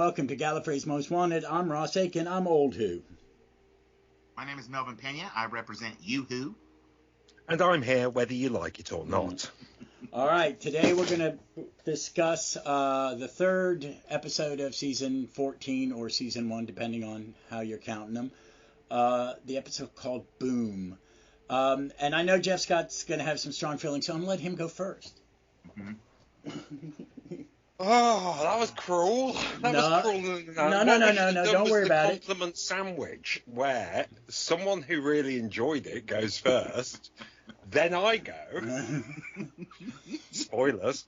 welcome to Gallifrey's Most Wanted. I'm Ross Aiken. I'm Old Who. My name is Melvin Pena. I represent You Who. And I'm here whether you like it or not. All right, today we're going to discuss the third episode of Season 14 or Season 1, depending on how you're counting them. The episode called Boom. And I know Jeff Scott's going to have some strong feelings, so I'm going to let him go first. Mm-hmm. Oh, that was cruel. That was cruel. No. Don't worry about it. Compliment sandwich where someone who really enjoyed it goes first, then I go. Spoilers.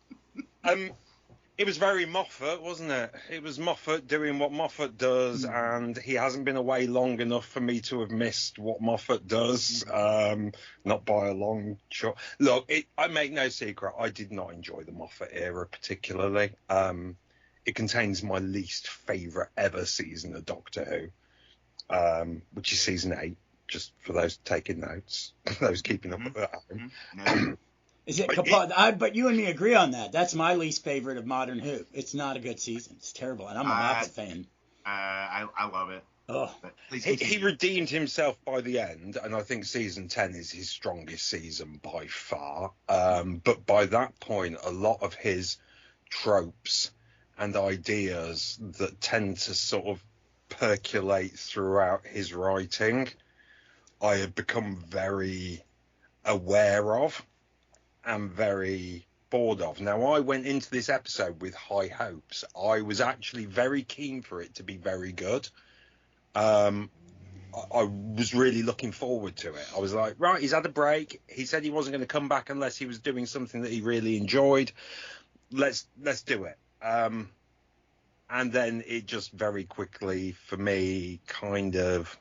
It was very Moffat, wasn't it? It was Moffat doing what Moffat does, and he hasn't been away long enough for me to have missed what Moffat does. Not by a long shot. Look, I make no secret, I did not enjoy the Moffat era particularly. It contains my least favourite ever season of Doctor Who, which is season 8, just for those taking notes, those keeping up at home. No. Is it? But you and me agree on that. That's my least favorite of Modern Who. It's not a good season. It's terrible, and I'm a Moffat fan. I love it. Oh, he redeemed himself by the end, and I think season 10 is his strongest season by far. But by that point, a lot of his tropes and ideas that tend to sort of percolate throughout his writing, I have become very aware of. And very bored of. Now, I went into this episode with high hopes. I was actually very keen for it to be very good. I was really looking forward to it. I was like, right, he's had a break. He said he wasn't going to come back unless he was doing something that he really enjoyed. Let's do it. And then it just very quickly, for me, kind of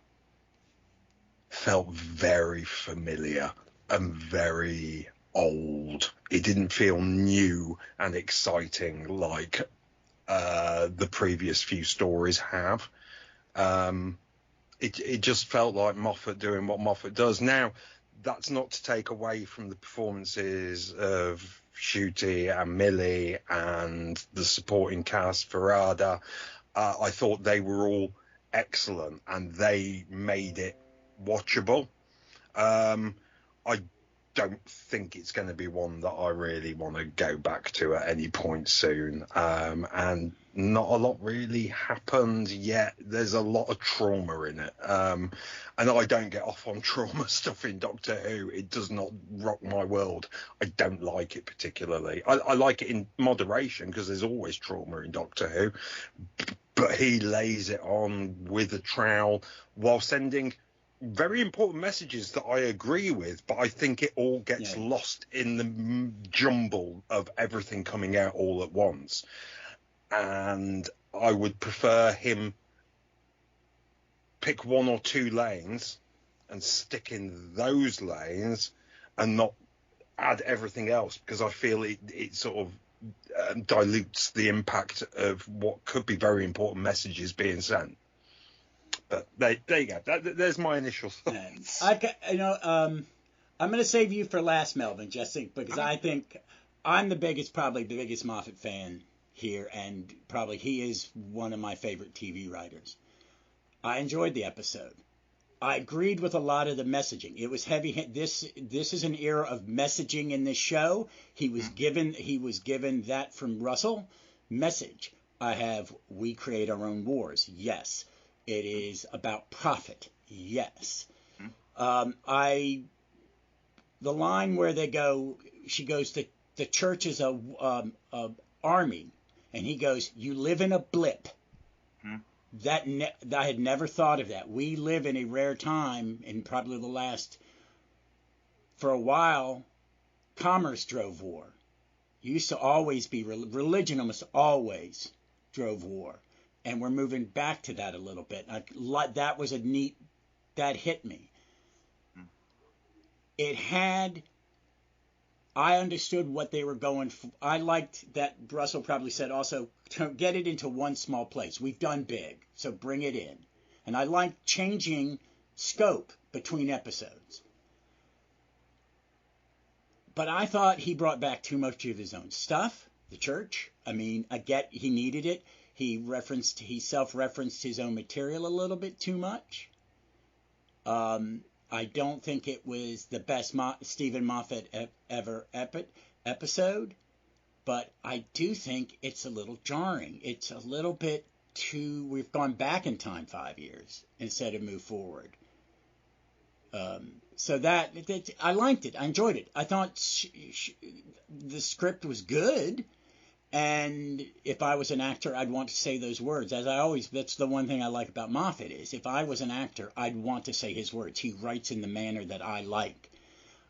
felt very familiar and very old. It didn't feel new and exciting like the previous few stories have. It just felt like Moffat doing what Moffat does. Now, that's not to take away from the performances of Ncuti and Millie and the supporting cast, Farada. I thought they were all excellent and they made it watchable. I don't think it's going to be one that I really want to go back to at any point soon. And not a lot really happened yet. There's a lot of trauma in it. And I don't get off on trauma stuff in Doctor Who. It does not rock my world. I don't like it particularly. I like it in moderation because there's always trauma in Doctor Who. But he lays it on with a trowel while sending very important messages that I agree with, but I think it all gets lost in the jumble of everything coming out all at once. And I would prefer him pick one or two lanes and stick in those lanes and not add everything else, because I feel it sort of dilutes the impact of what could be very important messages being sent. But there you go. There's my initial thoughts. I'm going to save you for last, Melvin, just because I think I'm probably the biggest Moffat fan here, and probably he is one of my favorite TV writers. I enjoyed the episode. I agreed with a lot of the messaging. It was heavy. This is an era of messaging in this show. He was given that from Russell message. We create our own wars. Yes. It is about profit. Yes. The line where she goes, the church is a army, and he goes, you live in a blip. I had never thought of that. We live in a rare time, and probably for a while, commerce drove war. It used to always be religion almost always drove war. And we're moving back to that a little bit. That was that hit me. I understood what they were going for. I liked that Russell probably said also, to get it into one small place. We've done big, so bring it in. And I liked changing scope between episodes. But I thought he brought back too much of his own stuff, the church. I mean, I get he needed it. He self-referenced his own material a little bit too much. I don't think it was the best Steven Moffat ever episode, but I do think it's a little jarring. It's a little bit too. We've gone back in time 5 years instead of move forward. So I liked it. I enjoyed it. I thought the script was good. And if I was an actor, I'd want to say those words. That's the one thing I like about Moffat is if I was an actor, I'd want to say his words. He writes in the manner that I like.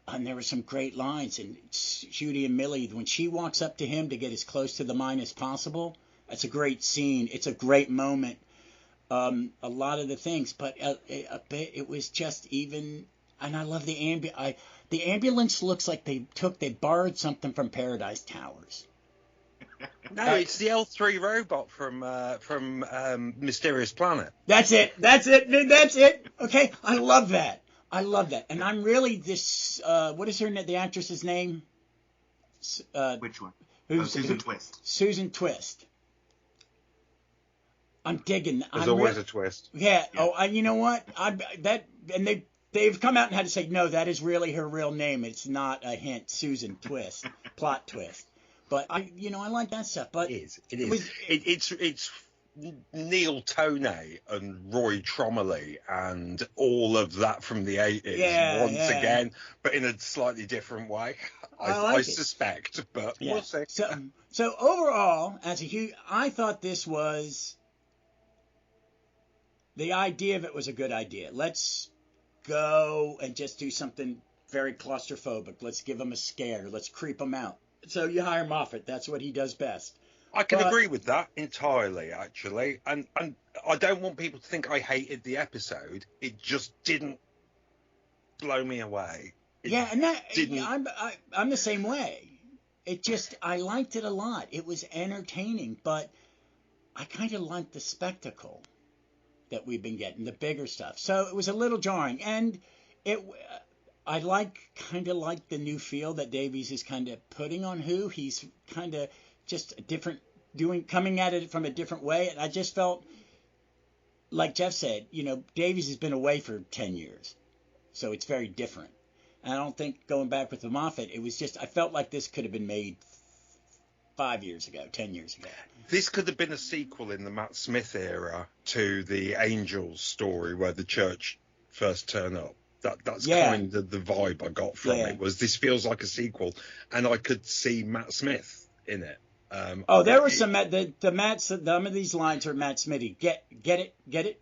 And there were some great lines. And Judy and Millie, when she walks up to him to get as close to the mine as possible, that's a great scene. It's a great moment. A lot of the things, but it was just even. And I love the ambulance looks like they borrowed something from Paradise Towers. No, it's the L3 robot from Mysterious Planet. That's it, dude, that's it. Okay, I love that. And I'm really this. What is the actress's name? Which one? Susan Twist. Susan Twist. I'm digging. There's always a twist. Yeah. Oh, you know what? They've come out and had to say no. That is really her real name. It's not a hint. Susan Twist. Plot twist. But I like that stuff. But it is. It's Neil Toney and Roy Trommeley and all of that from the 80s once again, but in a slightly different way. I suspect, but we'll see. So overall, I thought this was the idea of it was a good idea. Let's go and just do something very claustrophobic. Let's give them a scare. Let's creep them out. So you hire Moffat. That's what he does best. I can agree with that entirely, actually. And I don't want people to think I hated the episode. It just didn't blow me away. I'm the same way. I liked it a lot. It was entertaining, but I kind of liked the spectacle that we've been getting, the bigger stuff. So it was a little jarring. And I kind of like the new feel that Davies is kind of putting on Who. He's kind of just coming at it from a different way. And I just felt, like Jeff said, Davies has been away for 10 years. So it's very different. And I don't think going back with the Moffat, it was just, I felt like this could have been made 5 years ago, 10 years ago. This could have been a sequel in the Matt Smith era to the Angels story where the church first turn up. That's kind of the vibe I got from it. Was this feels like a sequel, and I could see Matt Smith in it. There were some some of these lines are Matt Smitty. Get it.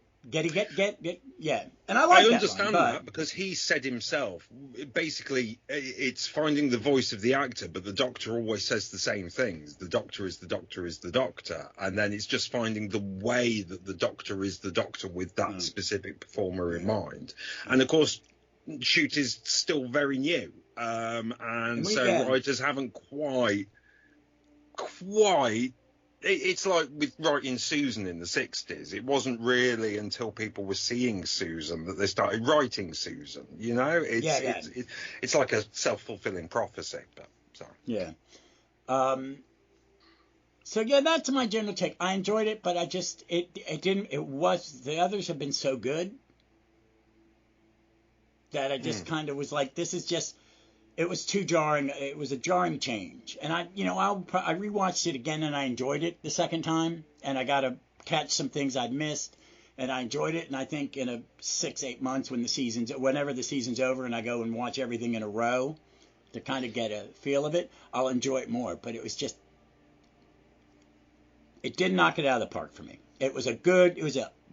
Yeah, and I understand that because he said himself, basically, it's finding the voice of the actor, but the Doctor always says the same things. The Doctor is the Doctor is the Doctor, and then it's just finding the way that the Doctor is the Doctor with that specific performer in mind. And of course, shoot is still very new, and so writers haven't quite. It's like with writing Susan in the 60s. It wasn't really until people were seeing Susan that they started writing Susan. It's like a self-fulfilling prophecy. But sorry. Yeah. So that's my general take. I enjoyed it, but I just the others have been so good that I just kind of was like, this is just. It was too jarring. It was a jarring change, and I rewatched it again, and I enjoyed it the second time, and I got to catch some things I'd missed, and I enjoyed it. And I think in 6-8 months, whenever the season's over, and I go and watch everything in a row to kind of get a feel of it, I'll enjoy it more. But it was just, it did knock it out of the park for me. It was a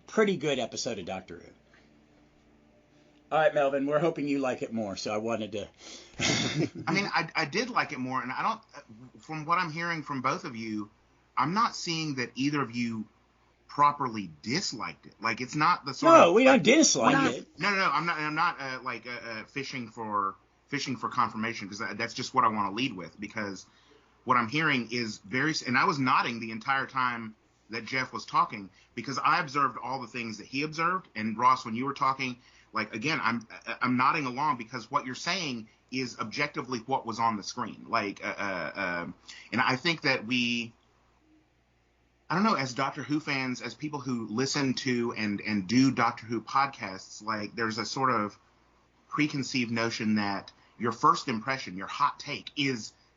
pretty good episode of Doctor Who. All right, Melvin, we're hoping you like it more, so I wanted to. I mean, I did like it more, and I don't. From what I'm hearing from both of you, I'm not seeing that either of you properly disliked it. Like, it's not the sort of. No, we don't dislike it. No. I'm not fishing for confirmation, because that's just what I want to lead with. Because what I'm hearing is and I was nodding the entire time that Jeff was talking, because I observed all the things that he observed, and Ross, when you were talking. Like, again, I'm nodding along because what you're saying is objectively what was on the screen. Like, and I think that I don't know, as Doctor Who fans, as people who listen to and do Doctor Who podcasts, like there's a sort of preconceived notion that your first impression, your hot take,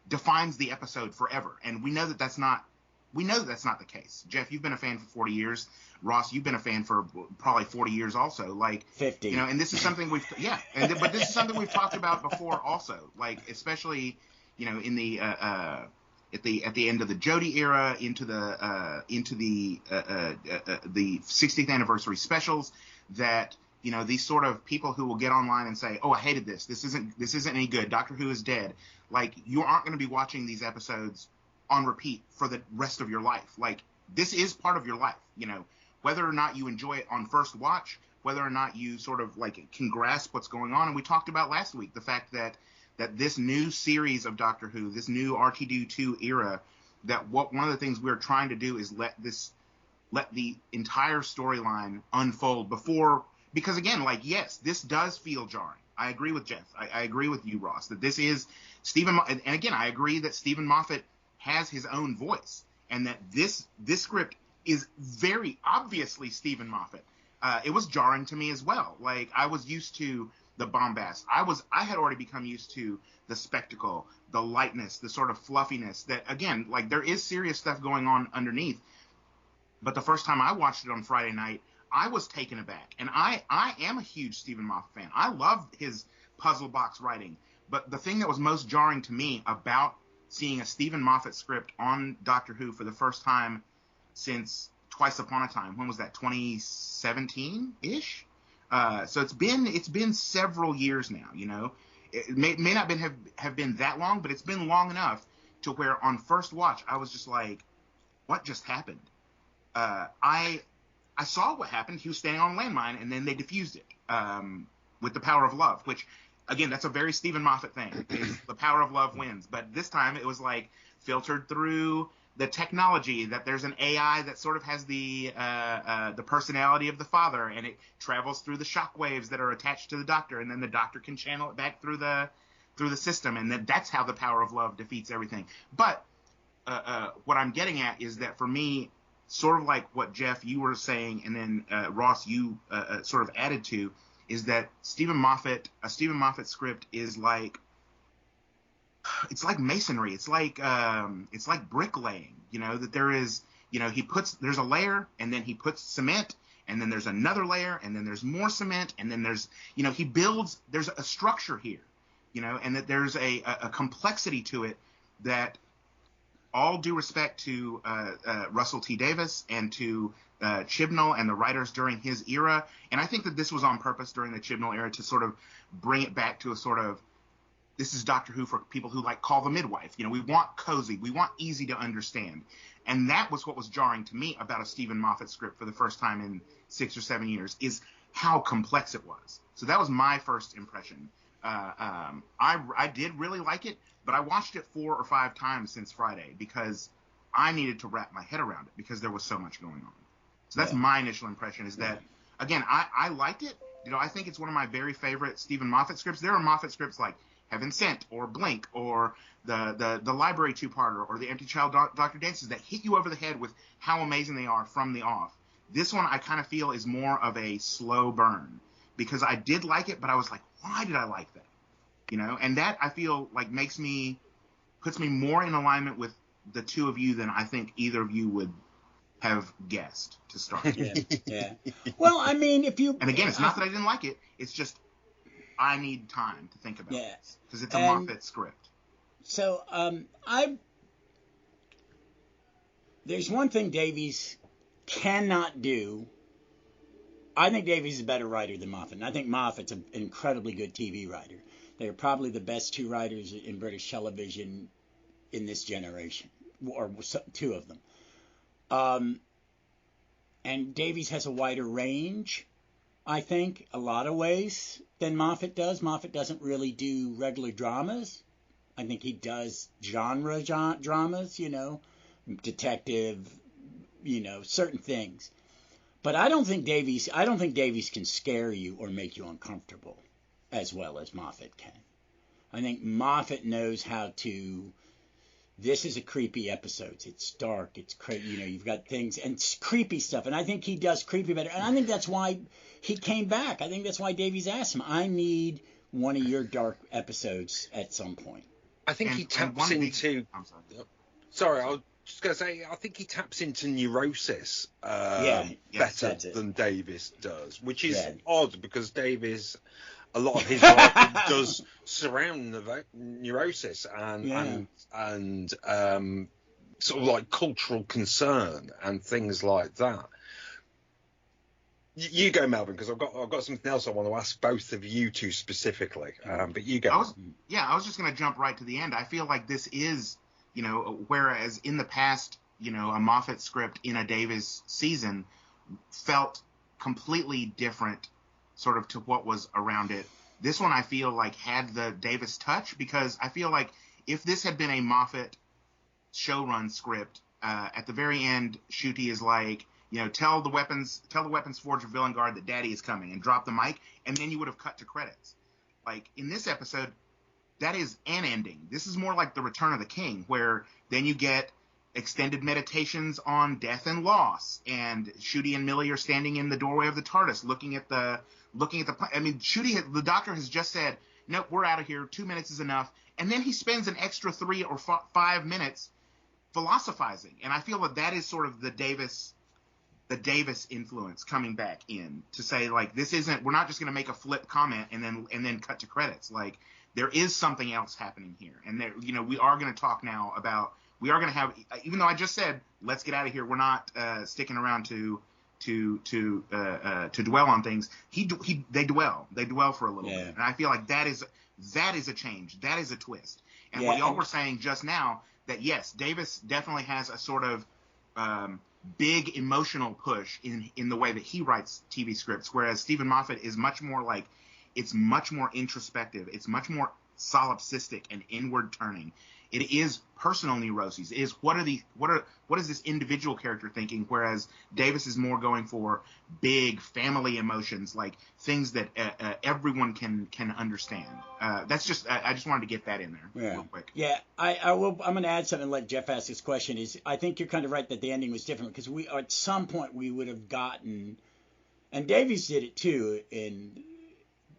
defines the episode forever, and we know that that's not the case. Jeff, you've been a fan for 40 years. Ross, you've been a fan for probably 40 years also. Like 50. And this is something but this is something we've talked about before also. Like especially, in the at the end of the Jodie era, into the 60th anniversary specials, that these sort of people who will get online and say, "Oh, I hated this. This isn't any good. Doctor Who is dead." Like, you aren't going to be watching these episodes on repeat for the rest of your life. Like, this is part of your life. Whether or not you enjoy it on first watch, whether or not you sort of like can grasp what's going on. And we talked about last week the fact that this new series of Doctor Who, this new RTD2 era, that one of the things we're trying to do is let the entire storyline unfold before, because again, like, yes, this does feel jarring. I agree with Jeff. I agree with you, Ross, that this is Steven, and again, I agree that Steven Moffat has his own voice, and that this script is very obviously Steven Moffat. It was jarring to me as well. Like, I was used to the bombast. I had already become used to the spectacle, the lightness, the sort of fluffiness that, again, like, there is serious stuff going on underneath. But the first time I watched it on Friday night, I was taken aback. And I am a huge Steven Moffat fan. I love his puzzle box writing. But the thing that was most jarring to me about seeing a Steven Moffat script on Doctor Who for the first time since Twice Upon a Time, when was that, 2017-ish? So it's been several years now, It may not have been that long, but it's been long enough to where on first watch I was just like, what just happened? I saw what happened. He was standing on a landmine, and then they defused it with the power of love, which, again, that's a very Steven Moffat thing. Is the power of love wins. But this time it was like filtered through the technology, that there's an AI that sort of has the personality of the father, and it travels through the shock waves that are attached to the Doctor, and then the Doctor can channel it back through the system, and that's how the power of love defeats everything. But what I'm getting at is that for me, sort of like what Jeff, you were saying, and then Ross, you sort of added to, is that a Steven Moffat script is like, it's like masonry. It's like bricklaying, that there is, there's a layer, and then he puts cement, and then there's another layer, and then there's more cement, and then there's, he builds, there's a structure here, and that there's a complexity to it that, all due respect to Russell T. Davies and to Chibnall and the writers during his era, and I think that this was on purpose during the Chibnall era to sort of bring it back to a sort of, this is Doctor Who for people who like Call the Midwife. We want cozy, we want easy to understand, and that was what was jarring to me about a Steven Moffat script for the first time in 6 or 7 years, is how complex it was. So that was my first impression. I did really like it, but I watched it 4 or 5 times since Friday because I needed to wrap my head around it because there was so much going on. So that's my initial impression, is that, again, I liked it. I think it's one of my very favorite Steven Moffat scripts. There are Moffat scripts like Heaven Sent or Blink or the Library two-parter or the Empty Child Dr. Dances that hit you over the head with how amazing they are from the off. This one I kind of feel is more of a slow burn because I did like it, but I was like, why did I like that? And that I feel like puts me more in alignment with the two of you than I think either of you would have guessed to start. Yeah. Well, I mean, and again, it's not that I didn't like it. It's just I need time to think about it because it's a Moffat script. So there's one thing Davies cannot do. I think Davies is a better writer than Moffat, and I think Moffat's an incredibly good TV writer. They're probably the best two writers in British television in this generation, or two of them. And Davies has a wider range, I think, a lot of ways than Moffat does. Moffat doesn't really do regular dramas. I think he does genre dramas, detective, certain things. But I don't think Davies can scare you or make you uncomfortable as well as Moffat can. I think Moffat knows how to this is a creepy episode. It's dark. It's you've got things and it's creepy stuff. And I think he does creepy better. And I think that's why he came back. I think that's why Davies asked him, I need one of your dark episodes at some point. I think he taps into. I'm sorry. Sorry, I was just going to say, I think he taps into neurosis better than Davies does, which is odd because Davies, a lot of his writing does surround neurosis and sort of like cultural concern and things like that. You go, Melvin, because I've got something else I want to ask both of you two specifically. But you go. I was just going to jump right to the end. I feel like this is, whereas in the past, a Moffat script in a Davies season felt completely different sort of to what was around it. This one I feel like had the Davies touch, because I feel like if this had been a Moffat showrun script, at the very end, Ncuti is like, tell the weapons forge of Villain Guard that Daddy is coming, and drop the mic, and then you would have cut to credits. Like in this episode, that is an ending. This is more like the Return of the King, where then you get extended meditations on death and loss, and Ncuti and Millie are standing in the doorway of the TARDIS, looking at the. I mean, the Doctor has just said, nope, we're out of here. 2 minutes is enough, and then he spends an extra 3 or 5 minutes philosophizing, and I feel that is sort of the Davies influence coming back in to say, like, we're not just going to make a flip comment and then cut to credits. Like, there is something else happening here. And there, we are going to talk now about, we are going to have, even though I just said, let's get out of here, we're not sticking around to dwell on things. They dwell for a little bit. And I feel like that is a change. That is a twist. And what y'all were saying just now, that yes, Davies definitely has a sort of, big emotional push in the way that he writes TV scripts, whereas Steven Moffat is much more like, it's much more introspective, it's much more solipsistic and inward turning. It is personal neuroses. It is what is this individual character thinking, whereas Davies is more going for big family emotions, like things that everyone can understand. That's just I just wanted to get that in there real quick. Yeah, I'm going to add something and let Jeff ask his question. I think you're kind of right that the ending was different, because at some point we would have gotten, and Davies did it too in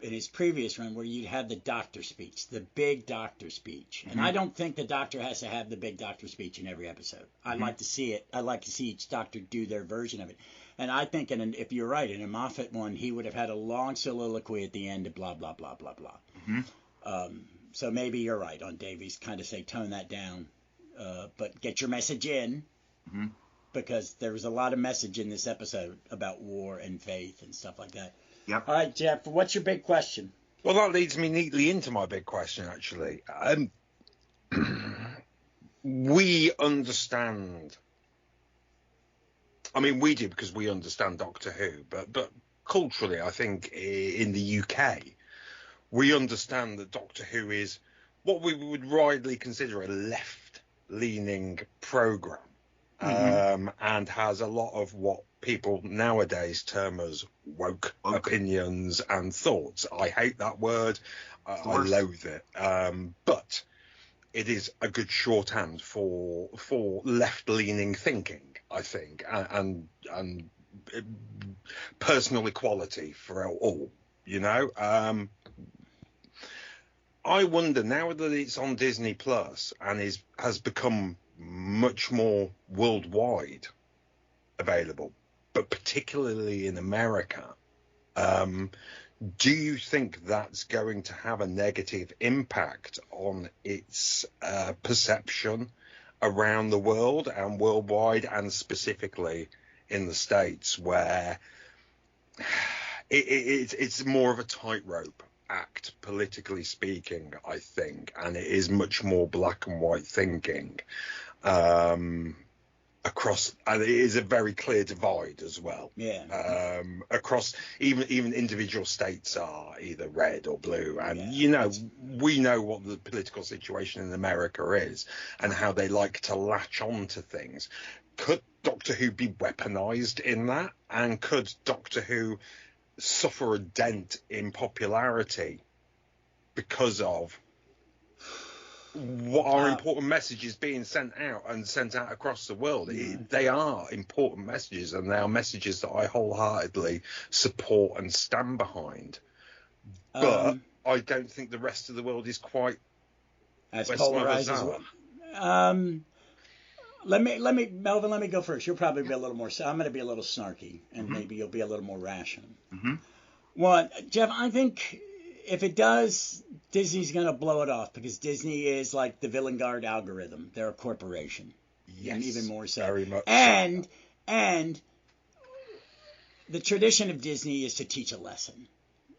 his previous run, where you'd have the doctor speech, the big doctor speech. And I don't think the doctor has to have the big doctor speech in every episode. I'd like to see it. I'd like to see each doctor do their version of it. And I think, if you're right, in a Moffat one, he would have had a long soliloquy at the end of blah, blah, blah, blah, blah. So maybe you're right on Davies, kind of say, tone that down, but get your message in, because there was a lot of message in this episode about war and faith and stuff like that. Yep. All right, Jeff, what's your big question? Well, that leads me neatly into my big question, actually. We understand. I mean, we do because we understand Doctor Who, but culturally, I think in the UK, we understand that Doctor Who is what we would widely consider a left-leaning program, and has a lot of what people nowadays term as woke opinions and thoughts. I hate that word. I loathe it. But it is a good shorthand for left-leaning thinking, I think, and personal equality for all. I wonder, now that it's on Disney Plus and has become much more worldwide available, but particularly in America, do you think that's going to have a negative impact on its perception around the world and worldwide, and specifically in the States, where it's more of a tightrope act, politically speaking, I think, and it is much more black and white thinking across, and it is a very clear divide as well. Across even individual states are either red or blue, and we know what the political situation in America is and how they like to latch on to things. Could Doctor Who be weaponized in that, and could Doctor Who suffer a dent in popularity because of what are important messages being sent out across the world. They are important messages, and they are messages that I wholeheartedly support and stand behind. But I don't think the rest of the world is quite as polarized as well. Melvin, let me go first. You'll probably be a little more. I'm going to be a little snarky, and maybe you'll be a little more rational. One, Jeff, I think if it does, Disney's going to blow it off because Disney is like the Villengard algorithm. They're a corporation. Yes, and even more so. Very much. And the tradition of Disney is to teach a lesson.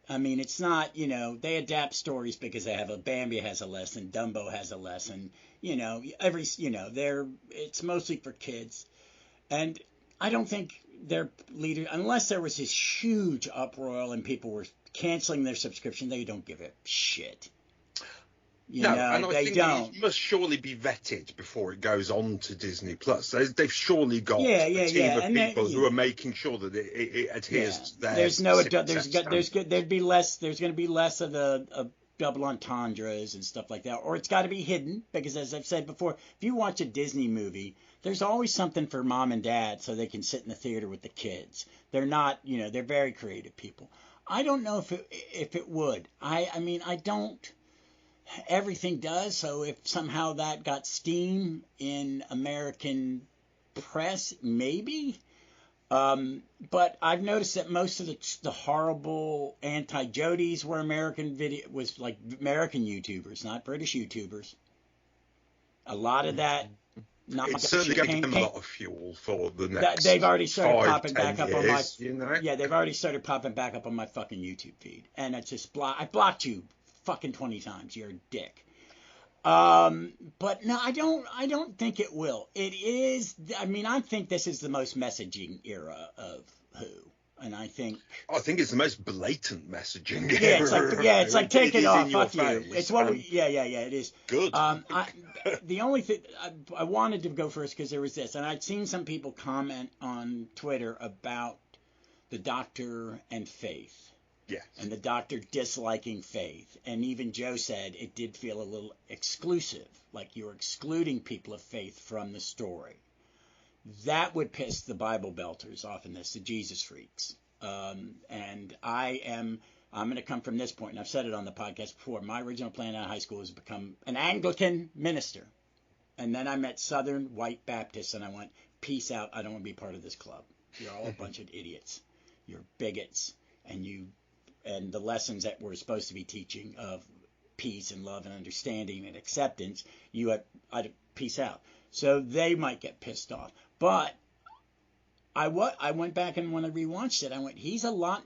I mean, it's not, they adapt stories because they have Bambi has a lesson, Dumbo has a lesson, it's mostly for kids. And I don't think their leader, unless there was this huge uproar and people were canceling their subscription, they don't give a shit. And I think it must surely be vetted before it goes on to Disney Plus. They've surely got a team of people who are making sure that it adheres to their. There's going to be less of the double entendres and stuff like that, or it's got to be hidden because, as I've said before, if you watch a Disney movie, there's always something for mom and dad so they can sit in the theater with the kids. They're not, they're very creative people. I don't know if it would. I mean, I don't. Everything does. So if somehow that got steam in American press, maybe. But I've noticed that most of the horrible anti-Jodies were American YouTubers, not British YouTubers. A lot of that. It's certainly giving them a lot of fuel for the next. They've already started popping 10 back up on years, my. Yeah, they've already started popping back up on my fucking YouTube feed, and it's just I blocked you fucking 20 times. You're a dick. But no, I don't think it will. It is. I mean, I think this is the most messaging era of Who. And I think it's the most blatant messaging. It's like take it off, fuck you. It's what it is. Good. The only thing I wanted to go first because there was this, and I'd seen some people comment on Twitter about the Doctor and Faith. Yes. And the Doctor disliking Faith, and even Joe said it did feel a little exclusive, like you were excluding people of faith from the story. That would piss the Bible belters off in this, the Jesus freaks. And I'm going to come from this point, and I've said it on the podcast before. My original plan out of high school was to become an Anglican minister. And then I met Southern white Baptists, and I went, peace out. I don't want to be part of this club. You're all a bunch of idiots. You're bigots. And the lessons that we're supposed to be teaching of peace and love and understanding and acceptance, I'd peace out. So they might get pissed off. But I went back and when I rewatched it, I went,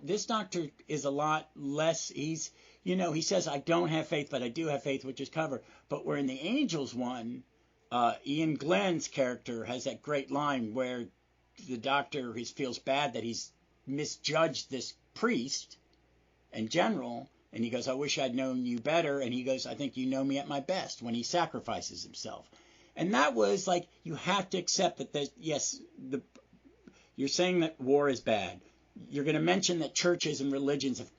this Doctor is a lot less, he says, I don't have faith, but I do have faith, which is covered. But where in the Angels one, Ian Glenn's character has that great line where the Doctor feels bad that he's misjudged this priest and general, and he goes, I wish I'd known you better. And he goes, I think you know me at my best, when he sacrifices himself. And that was like, you have to accept that you're saying that war is bad. You're going to mention that churches and religions have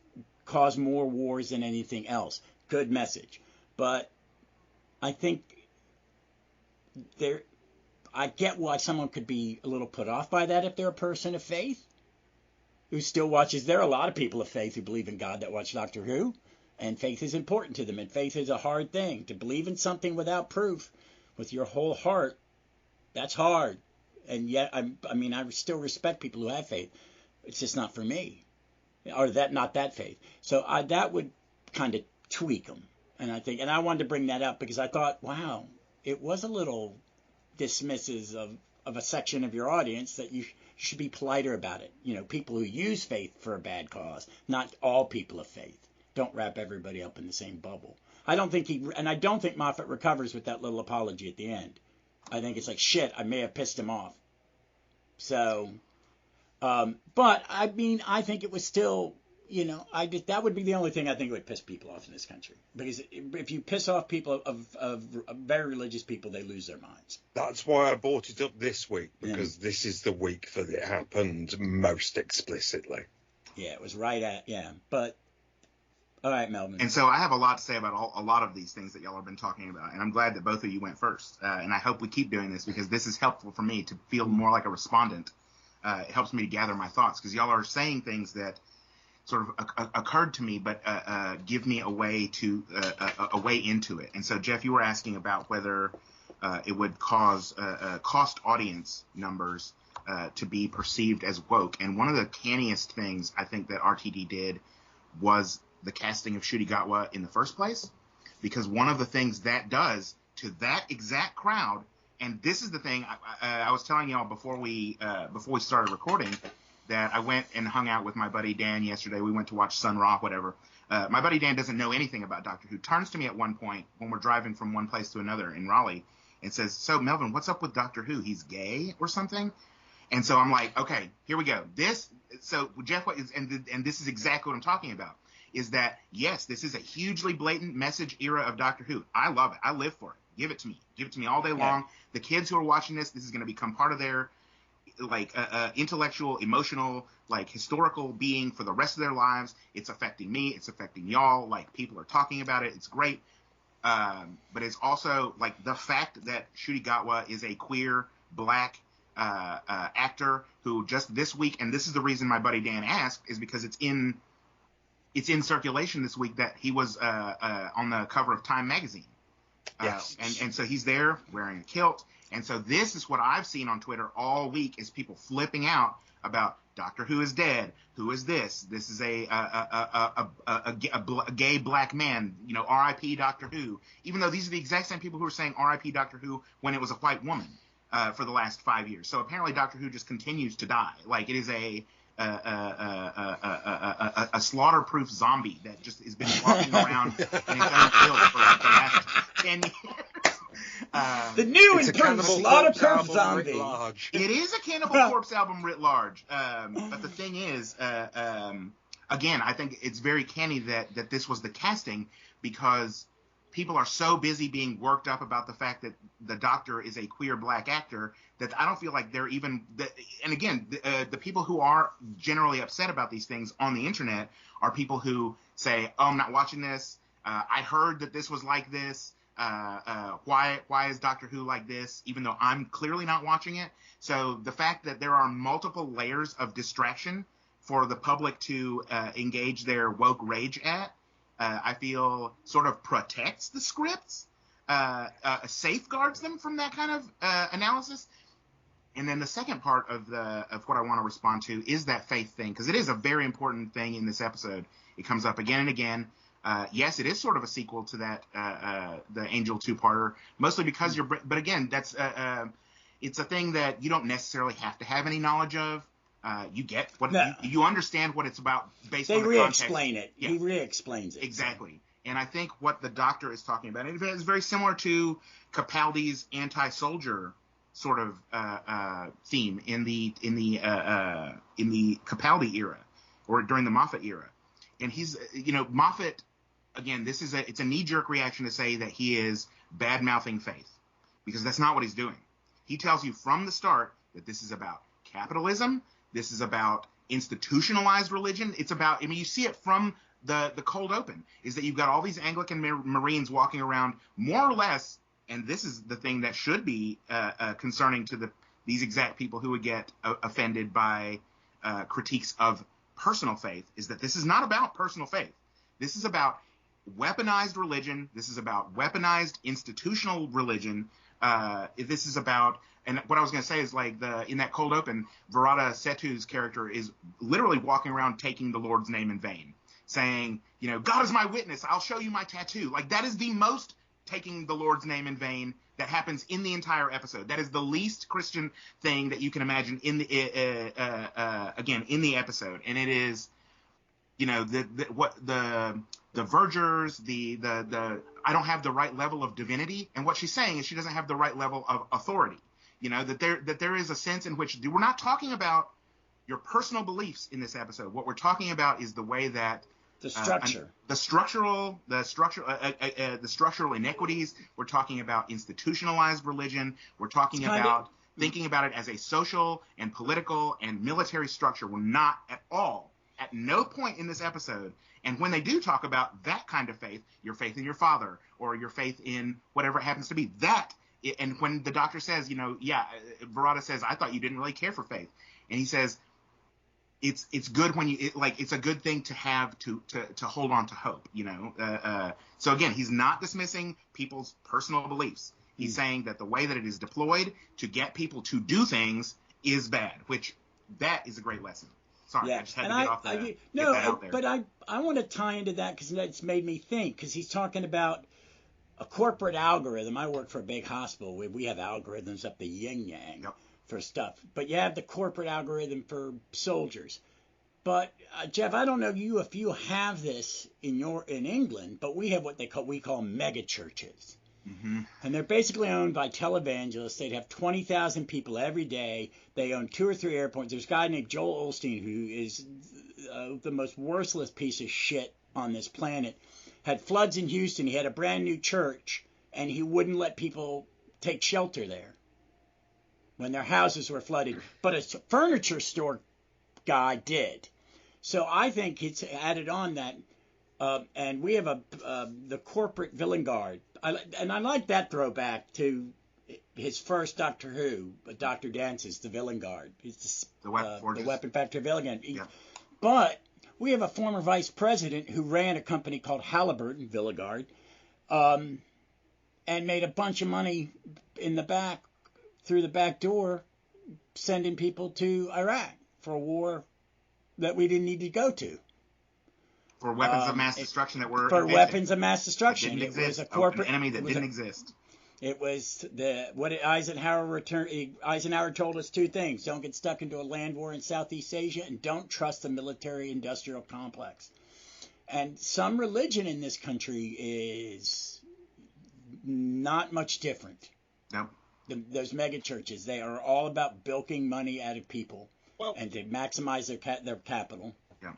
caused more wars than anything else. Good message. But I think I get why someone could be a little put off by that if they're a person of faith who still watches. There are a lot of people of faith who believe in God that watch Doctor Who, and faith is important to them, and faith is a hard thing. To believe in something without proof with your whole heart, that's hard. And yet, I still respect people who have faith. It's just not for me, or not that faith. So that would kind of tweak them. And I wanted to bring that up because I thought, wow, it was a little dismissive of a section of your audience that you should be politer about it. People who use faith for a bad cause, not all people of faith. Don't wrap everybody up in the same bubble. I don't think Moffat recovers with that little apology at the end. I think it's like, shit, I may have pissed him off. So, but I think it was still, that would be the only thing I think would piss people off in this country. Because if you piss off people of very religious people, they lose their minds. That's why I brought it up this week, because this is the week that it happened most explicitly. Yeah, it was right at, but All right, Melvin. And so I have a lot to say about a lot of these things that y'all have been talking about, and I'm glad that both of you went first. And I hope we keep doing this because this is helpful for me to feel more like a respondent. It helps me to gather my thoughts because y'all are saying things that sort of occurred to me, but give me a way into it. And so, Jeff, you were asking about whether it would cause cost audience numbers to be perceived as woke. And one of the canniest things I think that RTD did was the casting of Ncuti Gatwa in the first place, because one of the things that does to that exact crowd, and this is the thing I was telling y'all before we started recording, that I went and hung out with my buddy Dan yesterday. We went to watch Sun Ra, whatever. My buddy Dan doesn't know anything about Doctor Who. Turns to me at one point when we're driving from one place to another in Raleigh and says, "So Melvin, what's up with Doctor Who? He's gay or something?" And so I'm like, okay, here we go. So Jeff, and this is exactly what I'm talking about. Is that, yes, this is a hugely blatant message era of Doctor Who. I love it. I live for it. Give it to me. Give it to me all day long. The kids who are watching this is going to become part of their intellectual, emotional, historical being for the rest of their lives. It's affecting me. It's affecting y'all. People are talking about it. It's great. But it's also the fact that Ncuti Gatwa is a queer black actor who just this week, and this is the reason my buddy Dan asked, is because it's in circulation this week that he was on the cover of Time magazine. Yes. And so he's there wearing a kilt. And so this is what I've seen on Twitter all week, is people flipping out about Doctor Who is dead. Who is this? This is a gay black man, R.I.P. Doctor Who. Even though these are the exact same people who were saying R.I.P. Doctor Who when it was a white woman for the last 5 years. So apparently Doctor Who just continues to die. It is a slaughter-proof zombie that just has been walking around in its own filth for the last 10 years. The new improved slaughter-proof zombie. It is a Cannibal Corpse album writ large. But the thing is, again, I think it's very canny that this was the casting, because people are so busy being worked up about the fact that the Doctor is a queer black actor that I don't feel like they're even – and again, the people who are generally upset about these things on the internet are people who say, oh, I'm not watching this. I heard that this was like this. Why is Doctor Who like this, even though I'm clearly not watching it? So the fact that there are multiple layers of distraction for the public to engage their woke rage at, I feel sort of protects the scripts, safeguards them from that kind of analysis. And then the second part of what I want to respond to is that faith thing, because it is a very important thing in this episode. It comes up again and again. Yes, it is sort of a sequel to that the Angel two-parter, mostly because but again, that's it's a thing that you don't necessarily have to have any knowledge of. You get what you understand what it's about based on the context. They re-explain it. Yeah. He re-explains it. Exactly. And I think what the Doctor is talking about, and it's very similar to Capaldi's anti-soldier sort of theme in the Capaldi era, or during the Moffat era. And he's, Moffat, again, it's a knee-jerk reaction to say that he is bad-mouthing faith, because that's not what he's doing. He tells you from the start that this is about capitalism. This is about institutionalized religion. It's about, you see it from the cold open, is that you've got all these Anglican Marines walking around more or less, and this is the thing that should be concerning to these exact people who would get offended by critiques of personal faith, is that this is not about personal faith. This is about weaponized religion. This is about weaponized institutional religion. This is about, and what I was going to say is in that cold open, Virata Setu's character is literally walking around taking the Lord's name in vain, saying, God is my witness. I'll show you my tattoo. That is the most taking the Lord's name in vain that happens in the entire episode. That is the least Christian thing that you can imagine in the episode. And it is, the vergers, the I don't have the right level of divinity. And what she's saying is she doesn't have the right level of authority. That there is a sense in which we're not talking about your personal beliefs in this episode. What we're talking about is the way that the structural inequities. We're talking about institutionalized religion. We're talking about thinking about it as a social and political and military structure. We're not at all At no point in this episode, and when they do talk about that kind of faith, your faith in your father or your faith in whatever it happens to be, and when the doctor says, Verada says, I thought you didn't really care for faith. And he says, it's good when it's a good thing to have to hold on to hope, So again, he's not dismissing people's personal beliefs. He's saying that the way that it is deployed to get people to do things is bad, which that is a great lesson. Sorry, I just had to get off that. Get that out there. But I want to tie into that because that's made me think, because he's talking about a corporate algorithm. I work for a big hospital. We have algorithms up the yin-yang for stuff. But you have the corporate algorithm for soldiers. But, Jeff, I don't know if you have this in England, but we have what we call mega churches. Mm-hmm. And they're basically owned by televangelists. They'd have 20,000 people every day. They own 2 or 3 airports. There's a guy named Joel Osteen who is the most worthless piece of shit on this planet. Had floods in Houston. He had a brand new church, and he wouldn't let people take shelter there when their houses were flooded. But a furniture store guy did. So I think it's added on that. And we have the corporate villain guard. I like that throwback to his first Doctor Who, Dr. Dance's The Villain Guard. He's the Weapon Factory Villain Guard. Yeah. But we have a former vice president who ran a company called Halliburton Villain Guard, and made a bunch of money in the back, through the back door, sending people to Iraq for a war that we didn't need to go to. For weapons of mass destruction that were invented. Weapons of mass destruction. It was a corporate enemy that didn't exist. It was what Eisenhower told us 2 things: don't get stuck into a land war in Southeast Asia, and don't trust the military-industrial complex. And some religion in this country is not much different. No. Those mega churches, they are all about bilking money out of people and to maximize their capital. Yeah.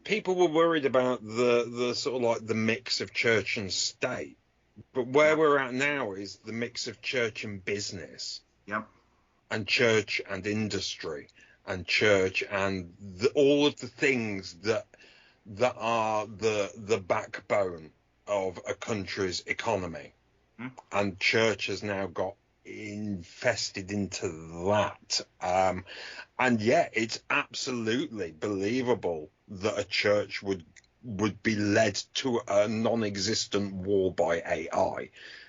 People were worried about the sort of like the mix of church and state, but where we're at now is the mix of church and business, and church and industry, and church and all of the things that are the backbone of a country's economy, and church has now got infested into that, and yet it's absolutely believable that a church would be led to a non-existent war by AI,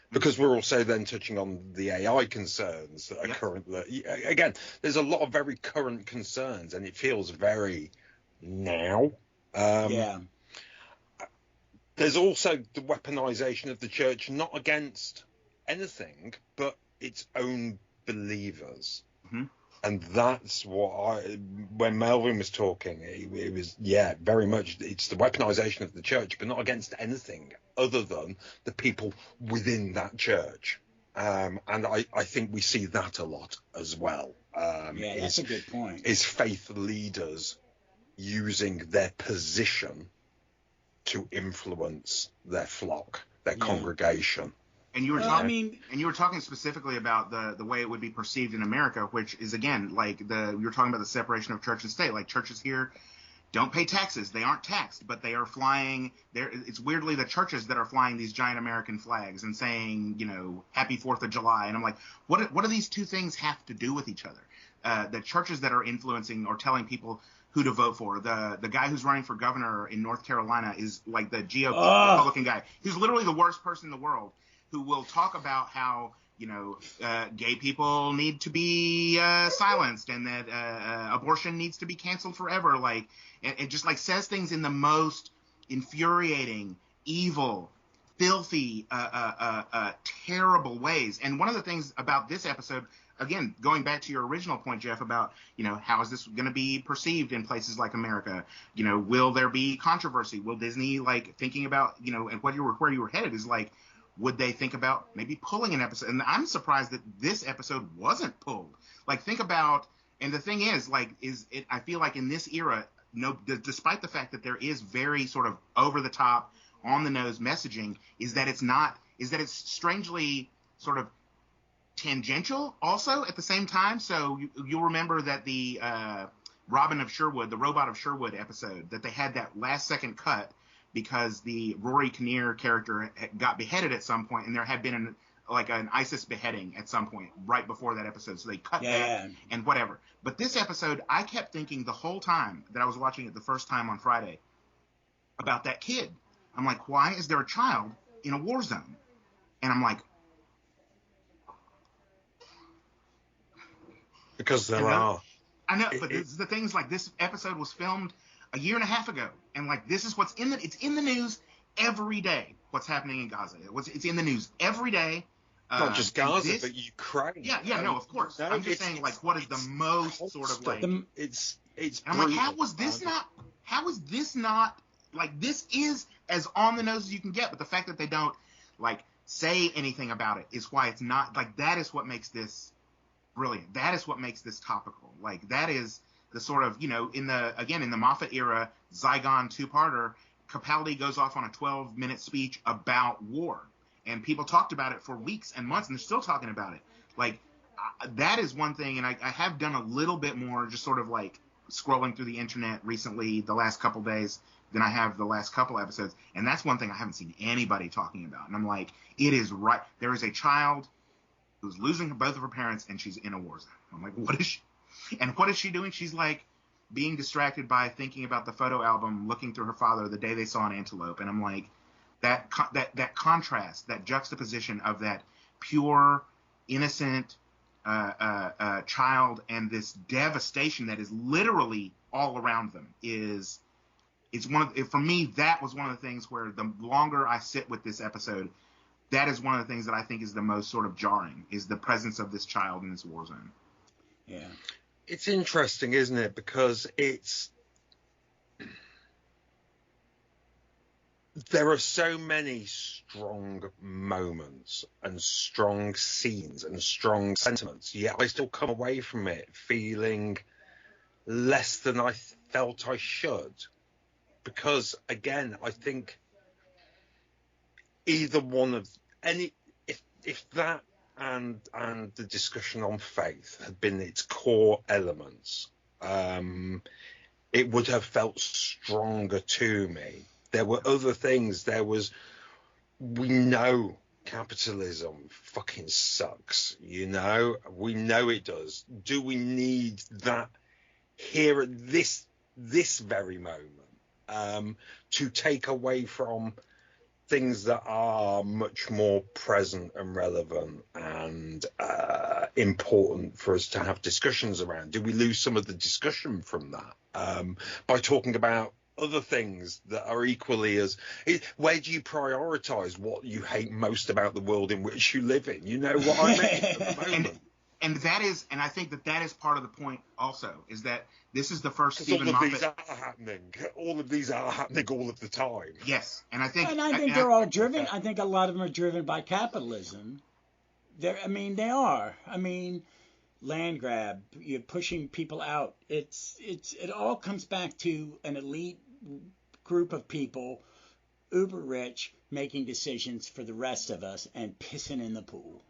because we're also then touching on the AI concerns that are currently, again, there's a lot of very current concerns, and it feels very now. There's also the weaponization of the church, not against anything but its own believers. Mm-hmm. And that's what when Melvin was talking, it was, very much, it's the weaponization of the church, but not against anything other than the people within that church. And I think we see that a lot as well. That's a good point. Is faith leaders using their position to influence their flock, their congregation. And you were talking specifically about the way it would be perceived in America, which is, again, like you're talking about the separation of church and state. Like, churches here don't pay taxes; they aren't taxed, but they are flying. It's weirdly the churches that are flying these giant American flags and saying, "Happy 4th of July." And I'm like, what do these 2 things have to do with each other? The churches that are influencing or telling people who to vote for. The guy who's running for governor in North Carolina is like the GOP Republican guy. He's literally the worst person in the world, who will talk about how, gay people need to be silenced, and that abortion needs to be canceled forever. Like, and just like says things in the most infuriating, evil, filthy, terrible ways. And one of the things about this episode, again, going back to your original point, Jeff, about, how is this going to be perceived in places like America? Will there be controversy? Will Disney, like, thinking about, and where you were headed is like, would they think about maybe pulling an episode? And I'm surprised that this episode wasn't pulled. Like, think about, and the thing is, like, I feel like in this era, despite the fact that there is very sort of over the top, on the nose messaging, is that it's strangely sort of tangential also at the same time. So you'll remember that the Robin of Sherwood, the Robot of Sherwood episode, that they had that last second cut because the Rory Kinnear character got beheaded at some point, and there had been an ISIS beheading at some point right before that episode. So they cut that and whatever. But this episode, I kept thinking the whole time that I was watching it the first time on Friday about that kid. I'm like, why is there a child in a war zone? And I'm like, because there are. I know, but the things like this episode was filmed a year and a half ago, and like this is what's it's in the news every day. What's happening in Gaza? It's in the news every day. Not just Gaza, but Ukraine. Yeah, no, of course. I'm just saying, like, what is the most sort of like? It's. I'm like, how is this not like this is as on the nose as you can get? But the fact that they don't like say anything about it is why it's not like that is what makes this brilliant. That is what makes this topical. Like that is the sort of, in the Moffat era Zygon two-parter, Capaldi goes off on a 12-minute speech about war, and people talked about it for weeks and months, and they're still talking about it. Like that is one thing, and I have done a little bit more, just sort of like scrolling through the internet recently, the last couple days, than I have the last couple episodes, and that's one thing I haven't seen anybody talking about. And I'm like, it is right. There is a child who's losing both of her parents, and she's in a war zone. I'm like, what is she? And what is she doing? She's like being distracted by thinking about the photo album, looking through her father the day they saw an antelope. And I'm like, that contrast, that juxtaposition of that pure, innocent child and this devastation that is literally all around them for me, that was one of the things where the longer I sit with this episode, that is one of the things that I think is the most sort of jarring, is the presence of this child in this war zone. Yeah. It's interesting, isn't it? Because there are so many strong moments and strong scenes and strong sentiments, yet I still come away from it feeling less than I felt I should. Because, again, I think either one of if that and the discussion on faith had been its core elements, it would have felt stronger to me. There were other things. We know capitalism fucking sucks, we know it does. Do we need that here at this very moment to take away from things that are much more present and relevant and important for us to have discussions around? Do we lose some of the discussion from that by talking about other things that are equally as... Where do you prioritise what you hate most about the world in which you live in? You know what I mean at the moment. And I think that is part of the point also, is that this is the first Steven Moffat... All of these are happening all of the time. Yes, and I think they're all driven. I think a lot of them are driven by capitalism. They are. Land grab. You're pushing people out. It all comes back to an elite group of people, uber rich, making decisions for the rest of us and pissing in the pool.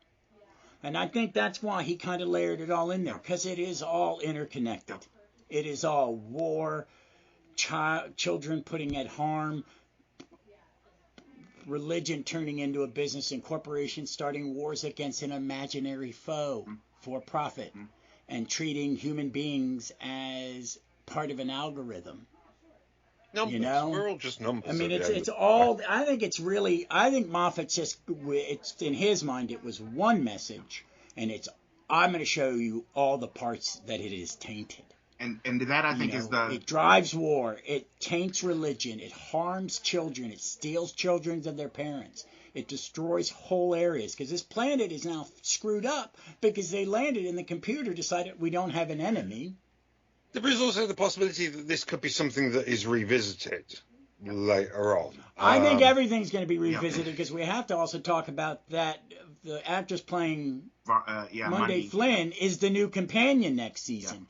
And I think that's why he kind of layered it all in there, because it is all interconnected. It is all war, children putting at harm, religion turning into a business, and corporations starting wars against an imaginary foe for profit, and treating human beings as part of an algorithm. Numbers. We're all just numbers. It's all. I think Moffat it's in his mind. It was one message, and I'm going to show you all the parts that it is tainted. And that I think is it drives war. It taints religion. It harms children. It steals children of their parents. It destroys whole areas, because this planet is now screwed up because they landed and the computer decided we don't have an enemy. There is also the possibility that this could be something that is revisited later on. I think everything's going to be revisited, because we have to also talk about that the actress playing Monday Flynn is the new companion next season.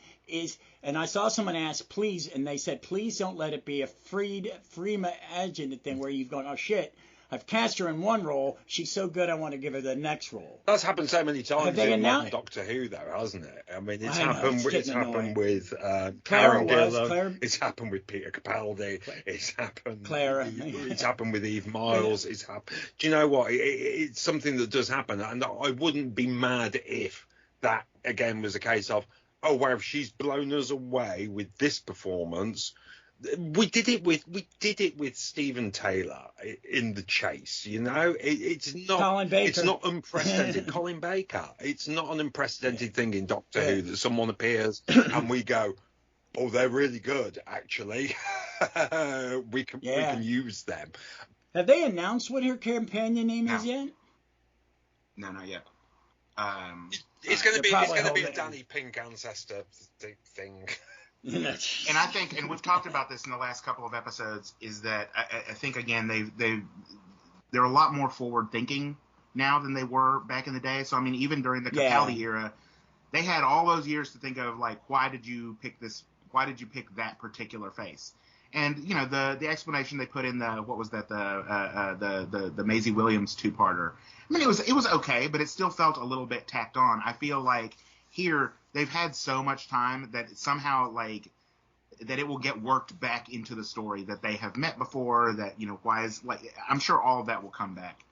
And I saw someone ask, please, and they said, please don't let it be a free imagined thing where you've gone, oh shit, I've cast her in one role. She's so good, I want to give her the next role. That's happened so many times in modern announced Doctor Who, though, hasn't it? I mean, it's I know, happened. it's It's getting happened annoying. with Clara Karen was. Gillan. Clara- It's happened with Peter Capaldi. It's happened. Clara. It's happened with Eve Miles. It's happened. Do you know what? It's something that does happen, and I wouldn't be mad if that again was a case of, oh wow, she's blown us away with this performance. We did it with Stephen Taylor in The Chase. You know, it's not Colin Baker. It's not unprecedented. Colin Baker. It's not an unprecedented thing in Doctor Who that someone appears and we go, oh, they're really good. Actually, we can use them. Have they announced what her companion name is yet? No, not yet. It's going to be a it. Danny Pink ancestor thing. And I think, and we've talked about this in the last couple of episodes, is that I think again they're a lot more forward thinking now than they were back in the day. So I mean, even during the Capaldi era, they had all those years to think of, like, why did you pick this? Why did you pick that particular face? And you know, the explanation they put in the Maisie Williams two-parter. I mean, it was okay, but it still felt a little bit tacked on. I feel like here they've had so much time that somehow, like, that it will get worked back into the story, that they have met before, that, you know, why is, like, I'm sure all of that will come back.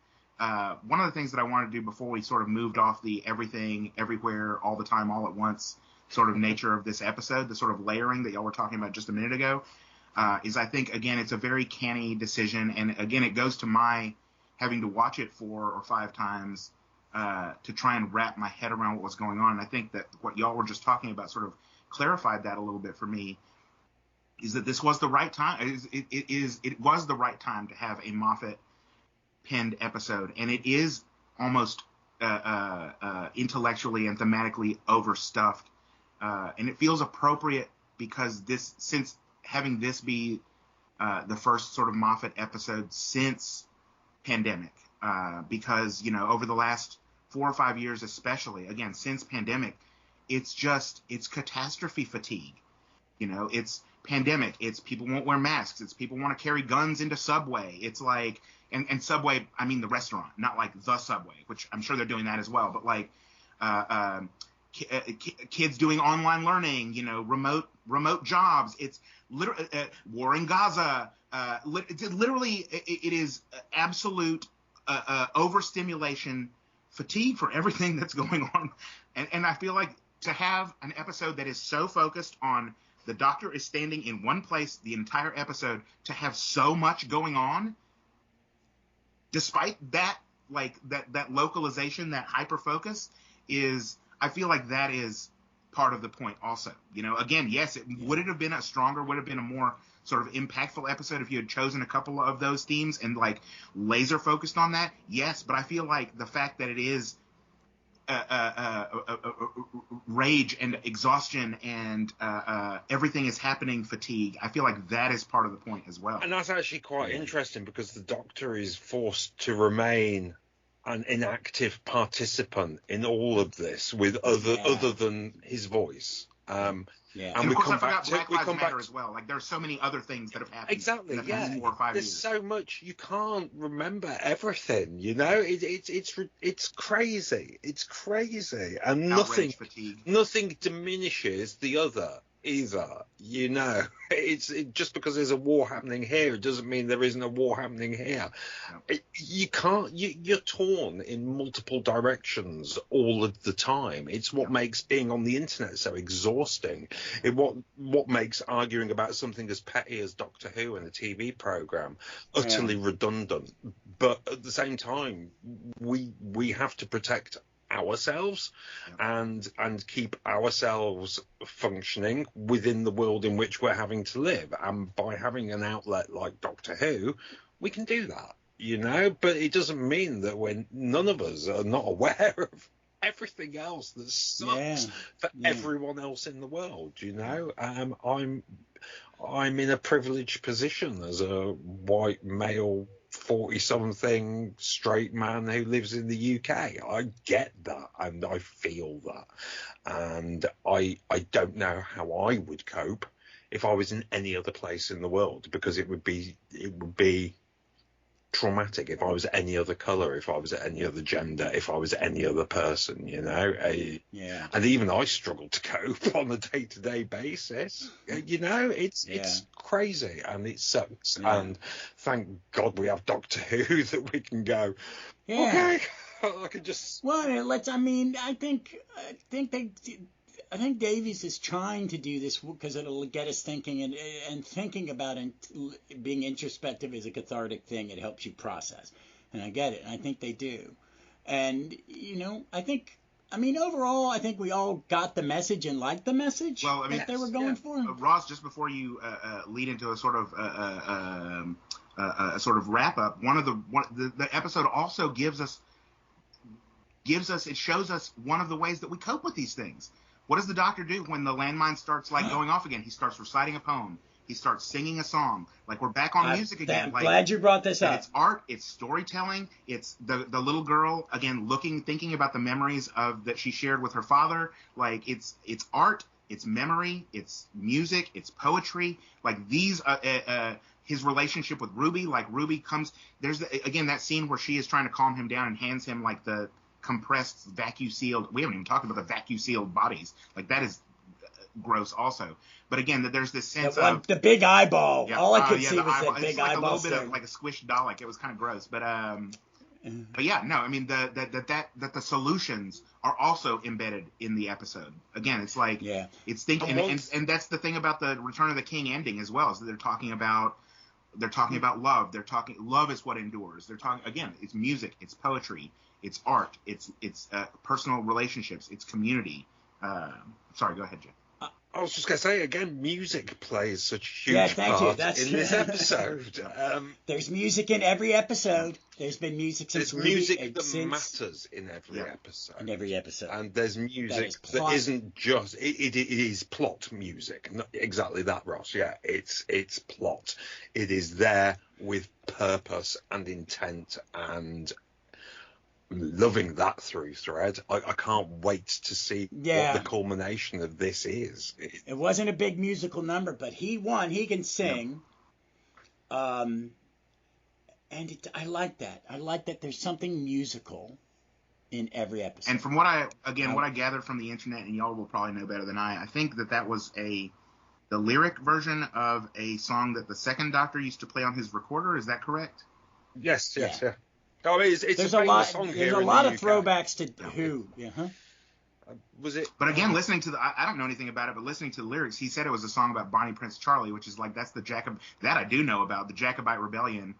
One of the things that I wanted to do before we sort of moved off the everything, everywhere, all the time, all at once sort of nature of this episode, the sort of layering that y'all were talking about just a minute ago, is I think, again, it's a very canny decision. And again, it goes to my having to watch it 4 or 5 times to try and wrap my head around what was going on. And I think that what y'all were just talking about sort of clarified that a little bit for me, is that this was the right time. It was the right time to have a Moffat penned episode, and it is almost intellectually and thematically overstuffed, and it feels appropriate because since having this be the first sort of Moffat episode since Pandemic, because, you know, over the last 4 or 5 years, especially, again, since Pandemic, it's catastrophe fatigue. You know, it's Pandemic. It's people won't wear masks. It's people want to carry guns into Subway. It's like, and Subway, I mean the restaurant, not like the Subway, which I'm sure they're doing that as well. But like, kids doing online learning, you know, remote jobs. It's literally war in Gaza. It is absolute overstimulation, fatigue for everything that's going on. And I feel like to have an episode that is so focused on the Doctor is standing in one place the entire episode, to have so much going on, despite that, like that localization, that hyper focus, I feel like that is part of the point also. You know, again, yes, would it have been a more sort of impactful episode if you had chosen a couple of those themes and like laser focused on that? Yes, but I feel like the fact that it is rage and exhaustion and everything is happening fatigue, I feel like that is part of the point as well. And that's actually quite interesting, because the Doctor is forced to remain an inactive participant in all of this with other than his voice. And of course, I forgot Black Lives Matter as well. Like, there's so many other things that have happened. Exactly, in the past 4 or 5 There's years. so much, you can't remember everything. You know, it's crazy. It's crazy, and nothing diminishes the other either. You know, just because there's a war happening here, it doesn't mean there isn't a war happening here. No. You're torn in multiple directions all of the time. It's what makes being on the internet so exhausting. What makes arguing about something as petty as Doctor Who and a TV program utterly redundant. But at the same time, we have to protect ourselves and keep ourselves functioning within the world in which we're having to live, and by having an outlet like Doctor Who, we can do that, you know. But it doesn't mean that none of us are not aware of everything else that sucks for everyone else in the world, you know. I'm in a privileged position as a white male 40-something straight man who lives in the UK. I get that, and I feel that, and I don't know how I would cope if I was in any other place in the world, because it would be traumatic if I was any other color, if I was any other gender, if I was any other person, you know. Yeah. And even I struggle to cope on a day-to-day basis. You know, it's crazy and it sucks. Yeah. And thank God we have Doctor Who that we can go, Yeah. okay, I can just. Well, I think Davies is trying to do this because it'll get us thinking and thinking about it, being introspective is a cathartic thing. It helps you process. And I get it. And I think they do. And, overall, I think we all got the message and liked the message that they were going for. Ross, just before you lead into a sort of wrap up, the episode also it shows us one of the ways that we cope with these things. What does the Doctor do when the landmine starts going off again? He starts reciting a poem. He starts singing a song. Like, we're back on music again. I'm glad you brought this up. It's art. It's storytelling. It's the little girl again thinking about the memories that she shared with her father. Like, it's art. It's memory. It's music. It's poetry. Like, these his relationship with Ruby. Like, Ruby comes. There's again that scene where she is trying to calm him down and hands him like the compressed vacuum sealed. We haven't even talked about the vacuum sealed bodies. Like, that is gross also. But again, there's this sense of the big eyeball. Yeah, all I could see was that big it's like eyeball. A little bit of like a squished Dalek. It was kind of gross, but yeah, no, I mean that the solutions are also embedded in the episode. Again, it's like it's thinking, and that's the thing about the Return of the King ending as well, is that they're talking about love. Love is what endures. They're talking again. It's music. It's poetry. It's art. It's personal relationships. It's community. Sorry, go ahead, Jim. I was just going to say, again, music plays such a huge part in this episode. There's music in every episode. There's been music since There's music that matters in every episode. In every episode. And there's music that isn't just... It is plot music. Not exactly that, Ross. Yeah, it's plot. It is there with purpose and intent and... loving that through thread. I can't wait to see what the culmination of this is. It wasn't a big musical number, but he won. He can sing. And I like that. I like that there's something musical in every episode. And from what I gathered from the internet, and y'all will probably know better than I think that was the lyric version of a song that the second Doctor used to play on his recorder. Is that correct? Yes. I mean, it's there's a lot. song There's here a lot of UK. throwbacks to Who. Yeah. Huh? Was it? But again, listening to I don't know anything about it, but listening to the lyrics, he said it was a song about Bonnie Prince Charlie, which is like that's the that I do know about, the Jacobite rebellion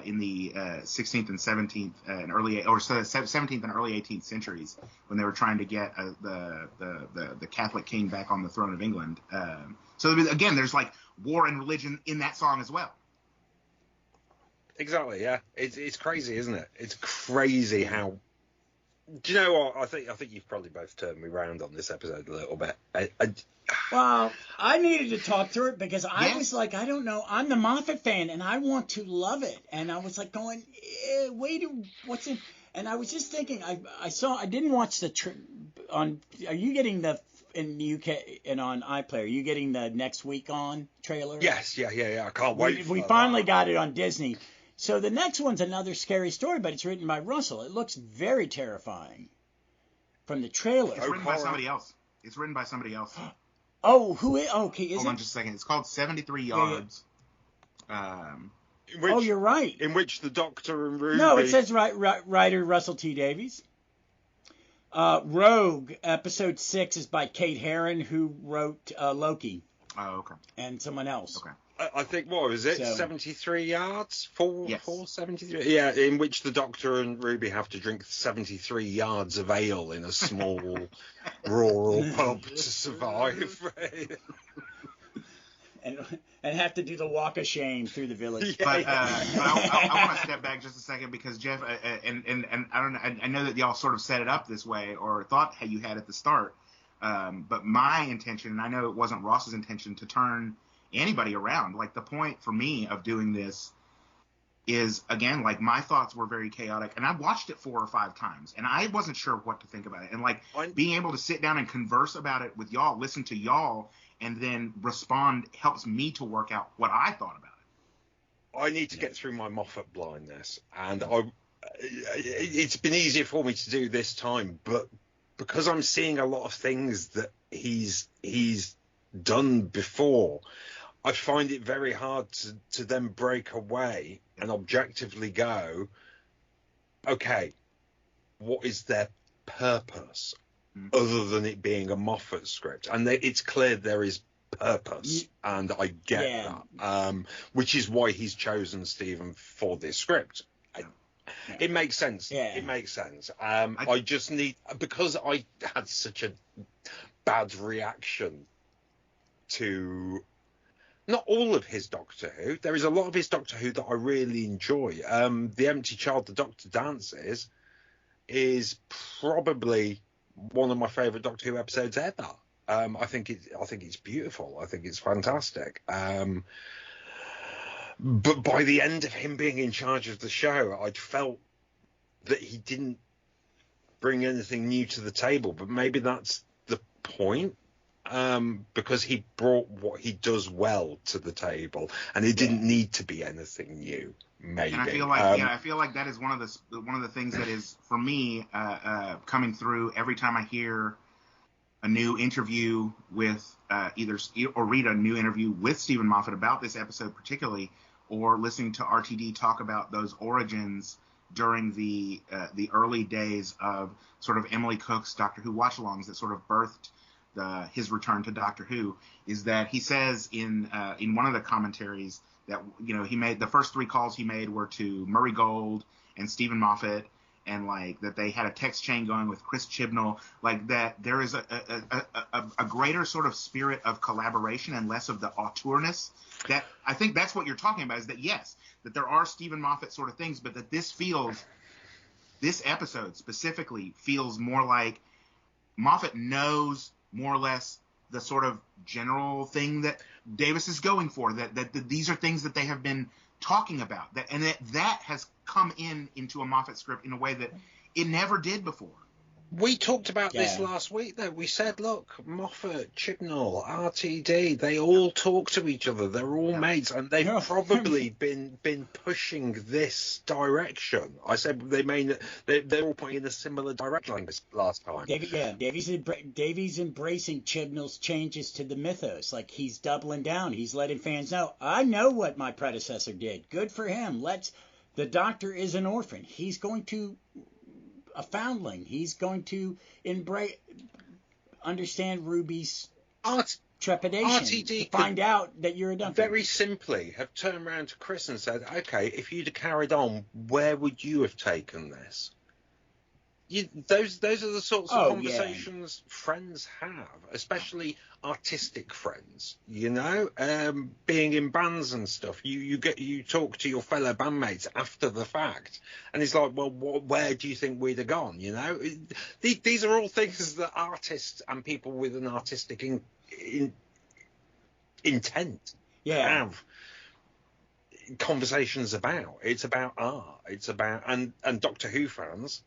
in the 16th and 17th and 17th and early 18th centuries, when they were trying to get the Catholic king back on the throne of England. So again, there's like war and religion in that song as well. Exactly, yeah. It's crazy, isn't it? It's crazy how. Do you know what? I think you've probably both turned me around on this episode a little bit. Well, I needed to talk through it because I was like, I don't know. I'm the Moffat fan, and I want to love it. And I was like going, what's in? And I was just thinking, I didn't watch on. Are you getting in the UK and on iPlayer? Are you getting the next week on trailer? Yes, yeah. I can't wait. We finally got it on Disney. So the next one's another scary story, but it's written by Russell. It looks very terrifying from the trailer. It's written by somebody else. Oh, who is? Okay, is Hold on just a second. It's called 73 Yards. You're right. In which the Doctor and Ruby... No, it says writer Russell T. Davies. Rogue, episode 6, is by Kate Herron, who wrote Loki. Oh, okay. And someone else. Okay. I think, what was it, 73 yards? 473? Yeah, in which the Doctor and Ruby have to drink 73 yards of ale in a small rural pub to survive. and have to do the walk of shame through the village. But I want to step back just a second because Jeff, and I don't know, I know that y'all sort of set it up this way or thought how you had at the start, but my intention, and I know it wasn't Ross's intention, to turn anybody around. Like, the point for me of doing this is, again, like, my thoughts were very chaotic, and I watched it 4 or 5 times, and I wasn't sure what to think about it. And like being able to sit down and converse about it with y'all, listen to y'all, and then respond helps me to work out what I thought about it. I need to get through my Moffat blindness, and it's been easier for me to do this time, but because I'm seeing a lot of things that he's done before, I find it very hard to then break away and objectively go, okay, what is their purpose other than it being a Moffat script? And it's clear there is purpose, and I get that, which is why he's chosen Steven for this script. It makes sense. Yeah. It makes sense. I just need, because I had such a bad reaction to not all of his Doctor Who. There is a lot of his Doctor Who that I really enjoy. The Empty Child the Doctor Dances is probably one of my favourite Doctor Who episodes ever. I think it's beautiful. I think it's fantastic. But by the end of him being in charge of the show, I'd felt that he didn't bring anything new to the table. But maybe that's the point, because he brought what he does well to the table, and it didn't need to be anything new. Maybe. And I feel like that is one of the things that is for me coming through every time I hear a new interview with or read a new interview with Steven Moffat about this episode particularly, or listening to RTD talk about those origins during the early days of sort of Emily Cook's Doctor Who watch-alongs that sort of birthed his return to Doctor Who, is that he says in one of the commentaries that, you know, he made the first 3 calls he made were to Murray Gold and Steven Moffat, and like that they had a text chain going with Chris Chibnall, like that there is a greater sort of spirit of collaboration and less of the auteurness. That I think that's what you're talking about, is that yes, that there are Steven Moffat sort of things, but that this episode specifically feels more like Moffat knows more or less the sort of general thing that Davis is going for, that these are things that they have been talking about, and that has come into a Moffat script in a way that it never did before. We talked about this last week, though. We said, look, Moffat, Chibnall, RTD, they all talk to each other. They're all mates, and they've probably been pushing this direction. I said they're all pointing in a similar direction like this last time. Davies embracing Chibnall's changes to the mythos. Like, he's doubling down. He's letting fans know, I know what my predecessor did. Good for him. The Doctor is an orphan. He's going to a foundling. He's going to understand Ruby's trepidation. RTD find out that you're a Doctor. Very simply have turned around to Chris and said, okay, if you'd have carried on, where would you have taken this? Those are the sorts of conversations friends have, especially artistic friends, you know, being in bands and stuff. You talk to your fellow bandmates after the fact, and it's like, well, where do you think we'd have gone? You know, these are all things that artists and people with an artistic intent have conversations about. It's about art. It's about and Doctor Who fans.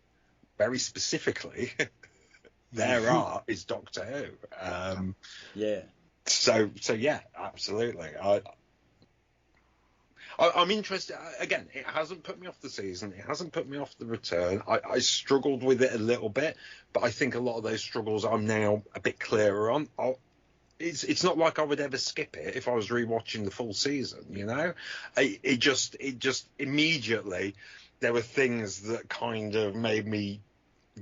Very specifically, their art is Doctor Who. So yeah, absolutely. I'm interested. Again, it hasn't put me off the season. It hasn't put me off the return. I struggled with it a little bit, but I think a lot of those struggles I'm now a bit clearer on. It's not like I would ever skip it if I was rewatching the full season. You know, it just immediately. There were things that kind of made me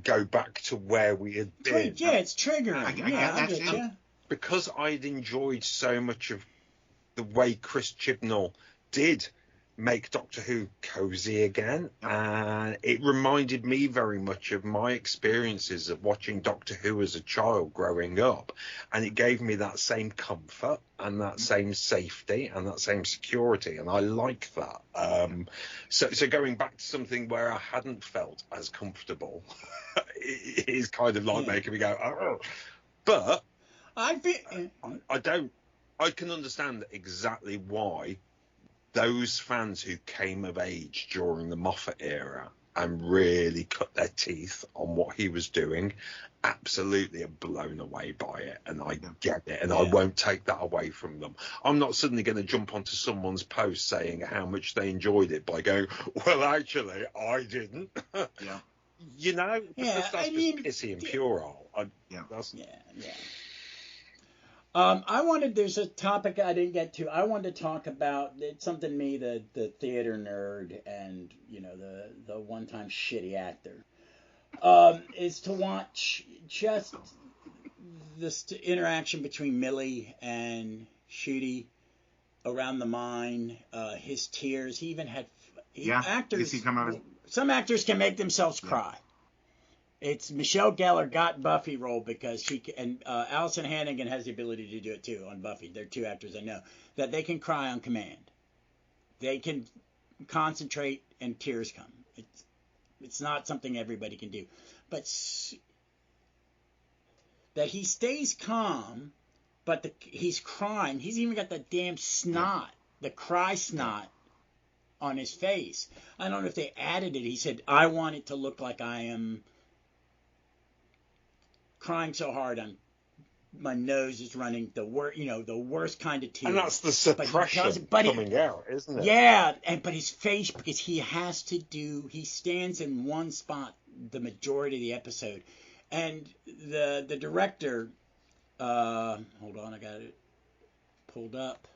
go back to where we had been. Yeah, it's triggering. I get that. Because I'd enjoyed so much of the way Chris Chibnall did make Doctor Who cozy again, and it reminded me very much of my experiences of watching Doctor Who as a child growing up, and it gave me that same comfort and that same safety and that same security, and I like that. So going back to something where I hadn't felt as comfortable it is kind of like making me go, oh. But I can understand exactly why those fans who came of age during the Moffat era and really cut their teeth on what he was doing, absolutely are blown away by it, and I get it, and I won't take that away from them. I'm not suddenly going to jump onto someone's post saying how much they enjoyed it by going, well, actually, I didn't. Yeah. You know, Yeah, that's just pissy and puerile. There's a topic I didn't get to. I wanted to talk about, it's something me, the theater nerd, and, you know, the one-time shitty actor, is to watch just this interaction between Millie and Shooty around the mine, his tears. He even had actors. Some actors can make themselves cry. It's Michelle Gellar got Buffy role because Allison Hannigan has the ability to do it too on Buffy. They're two actors I know that they can cry on command. They can concentrate and tears come. It's not something everybody can do, but that he stays calm, but he's crying. He's even got the damn snot, the cry snot on his face. I don't know if they added it. He said, I want it to look like I am crying so hard my nose is running the worst kind of tears. And that's the suppression coming out, isn't it? Yeah, but his face, because he stands in one spot the majority of the episode. And the director, hold on, I got it pulled up.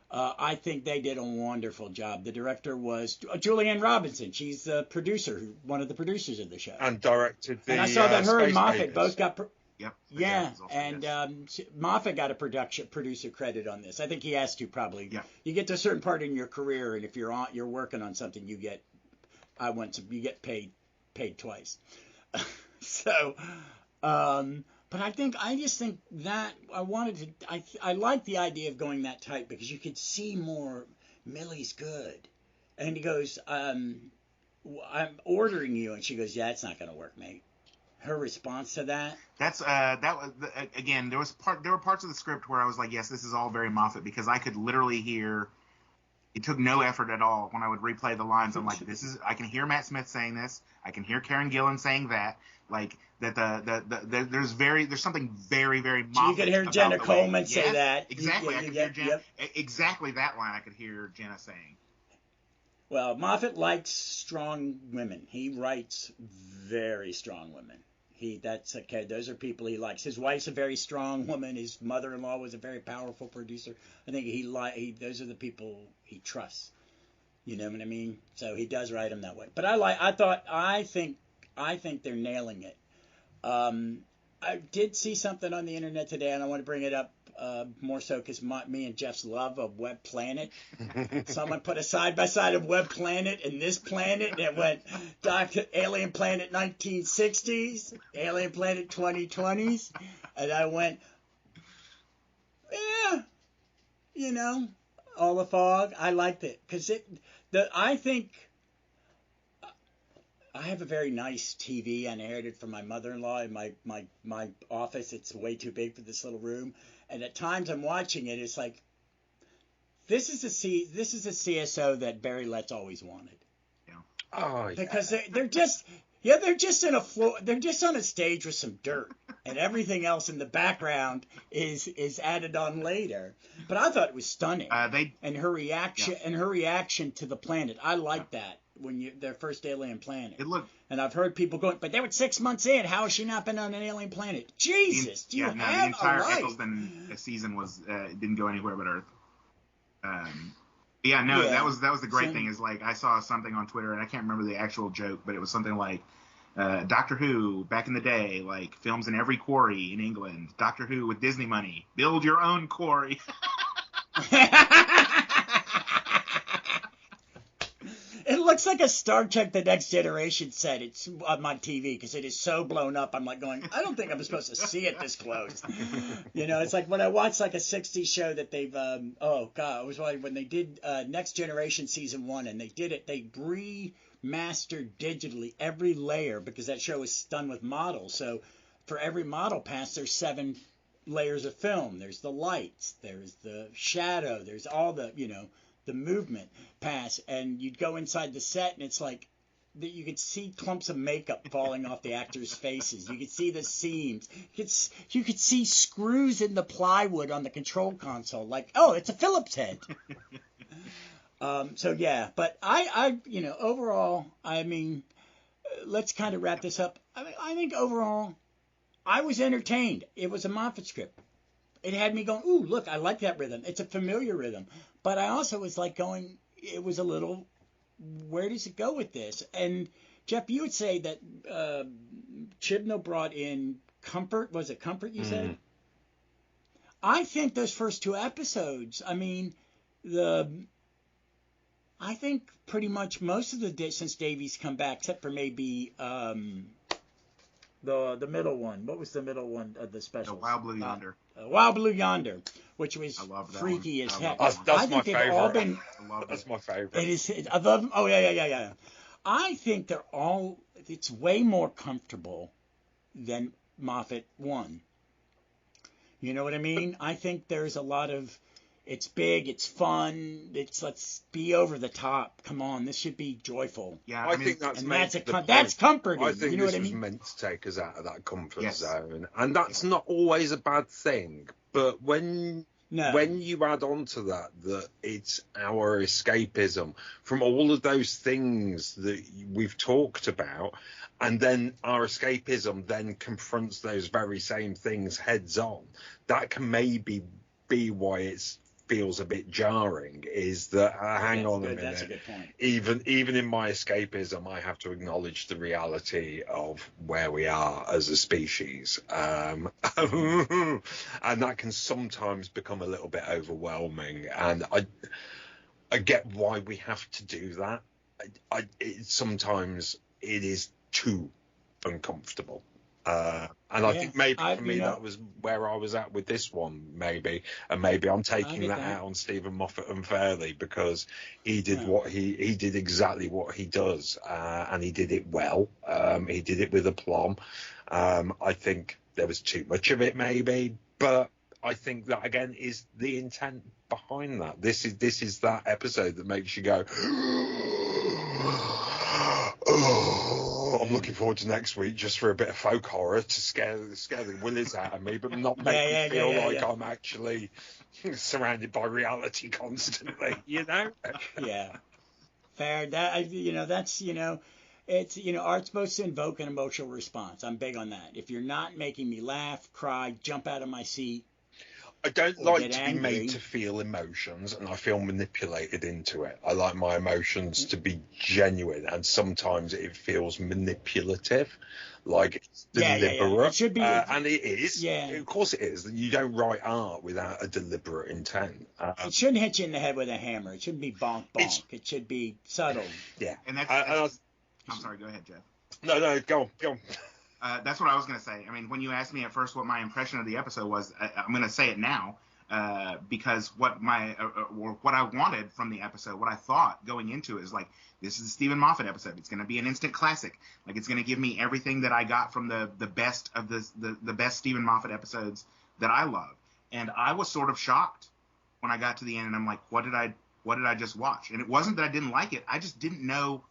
I think they did a wonderful job. The director was Julianne Robinson. She's the producer, one of the producers of the show, and directed the. And I saw that her and Moffat Papers. both got. Yeah, and Moffat got a producer credit on this. I think he has to probably. Yeah. You get to a certain part in your career, and if you're working on something, you get paid twice. So. But I just think that I like the idea of going that tight because you could see more. Millie's good, and he goes, I'm ordering you, and she goes, yeah, it's not going to work, mate. Her response to that. That was again. There were parts of the script where I was like, yes, this is all very Moffat, because I could literally hear. It took no effort at all when I would replay the lines. I'm like, I can hear Matt Smith saying this. I can hear Karen Gillan saying that. Like that there's something very, very Moffat. So you could hear Jenna Coleman say that. Exactly. I could hear Jenna. Exactly that line I could hear Jenna saying. Well, Moffat likes strong women. He writes very strong women. Those are people he likes. His wife's a very strong woman. His mother-in-law was a very powerful producer. I think those are the people he trusts. You know what I mean? So he does write them that way. But I think they're nailing it. I did see something on the internet today, and I want to bring it up more so because me and Jeff's love of Web Planet. Someone put a side-by-side of Web Planet and this planet, and it went Alien Planet 1960s, Alien Planet 2020s, and I went, yeah, all the fog. I liked it because I think I have a very nice TV. I inherited from my mother-in-law in my office. It's way too big for this little room. And at times I'm watching it, it's like, this is a CSO that Barry Letts always wanted. Yeah. Oh, yeah. Because they're just in a floor. They're just on a stage with some dirt, and everything else in the background is added on later. But I thought it was stunning. And her reaction to the planet, I like that. When their first alien planet. And I've heard people going, but they were 6 months in. How has she not been on an alien planet? Jesus, do you have the entire a right? Eccleston season didn't go anywhere but Earth. That was the great thing is like I saw something on Twitter and I can't remember the actual joke, but it was something like Doctor Who back in the day, like films in every quarry in England. Doctor Who with Disney money, build your own quarry. It looks like a Star Trek The Next Generation set. It's on my TV because it is so blown up. I'm like going, I don't think I'm supposed to see it this close. It's like when I watch like a 60s show that they've, it was like when they did Next Generation Season 1 and they did it, they remastered digitally every layer because that show is done with models. So for every model pass, there's 7 layers of film. There's the lights, there's the shadow, there's all the, the movement pass, and you'd go inside the set and it's like that you could see clumps of makeup falling off the actors' faces. You could see the seams. You could see screws in the plywood on the control console. Like, oh, it's a Phillips head. So yeah, but I overall, I mean, let's kind of wrap this up. I think overall, I was entertained. It was a Moffat script. It had me going, ooh, look, I like that rhythm. It's a familiar rhythm. But I also was like going, it was a little, where does it go with this? And Jeff, you would say that Chibnall brought in comfort. Was it comfort you said? I think those first 2 episodes, I mean, I think pretty much most of the since Davies come back, except for maybe the middle one. What was the middle one of the special? The Wild Blue Yonder. Wild Blue Yonder, which was freaky as heck. That's my favorite. That's my favorite. It is. I love them. Oh yeah. I think they're all. It's way more comfortable than Moffat 1. You know what I mean? I think there's a lot of. It's big, it's fun, let's be over the top. Come on, this should be joyful. Yeah, I think that's comforting. I think you know this what I was mean? meant to take us out of that comfort zone, and that's not always a bad thing. But when you add on to that it's our escapism from all of those things that we've talked about, and then our escapism then confronts those very same things heads on, that can maybe be why it feels a bit jarring, is that hang on a minute, that's a good point. Even in my escapism, I have to acknowledge the reality of where we are as a species, and that can sometimes become a little bit overwhelming, and I get why we have to do that. Sometimes it is too uncomfortable. And I think maybe for me that was where I was at with this one, maybe, and maybe I'm taking that out on Steven Moffat unfairly, because he did he did exactly what he does, and he did it well. He did it with aplomb. I think there was too much of it, maybe, but I think that again is the intent behind that. This is that episode that makes you go. Oh, I'm looking forward to next week just for a bit of folk horror to scare the willies out of me, but not make me feel like I'm actually surrounded by reality constantly, you know? Yeah. Fair. That's, it's, art's supposed to invoke an emotional response. I'm big on that. If you're not making me laugh, cry, jump out of my seat, I don't like to be made to feel emotions, and I feel manipulated into it. I like my emotions to be genuine, and sometimes it feels manipulative, like it's deliberate. It should be, and it is. Yeah. Of course it is. You don't write art without a deliberate intent. It shouldn't hit you in the head with a hammer. It shouldn't be bonk bonk. It should be subtle. Yeah. And I'm sorry. Go ahead, Jeff. No. Go on. That's what I was going to say. I mean, when you asked me at first what my impression of the episode was, I'm going to say it now, because what I wanted from the episode, what I thought going into it is like, this is a Steven Moffat episode. It's going to be an instant classic. Like, it's going to give me everything that I got from the best of the best Steven Moffat episodes that I love. And I was sort of shocked when I got to the end, and I'm like, what did I just watch? And it wasn't that I didn't like it. I just didn't know.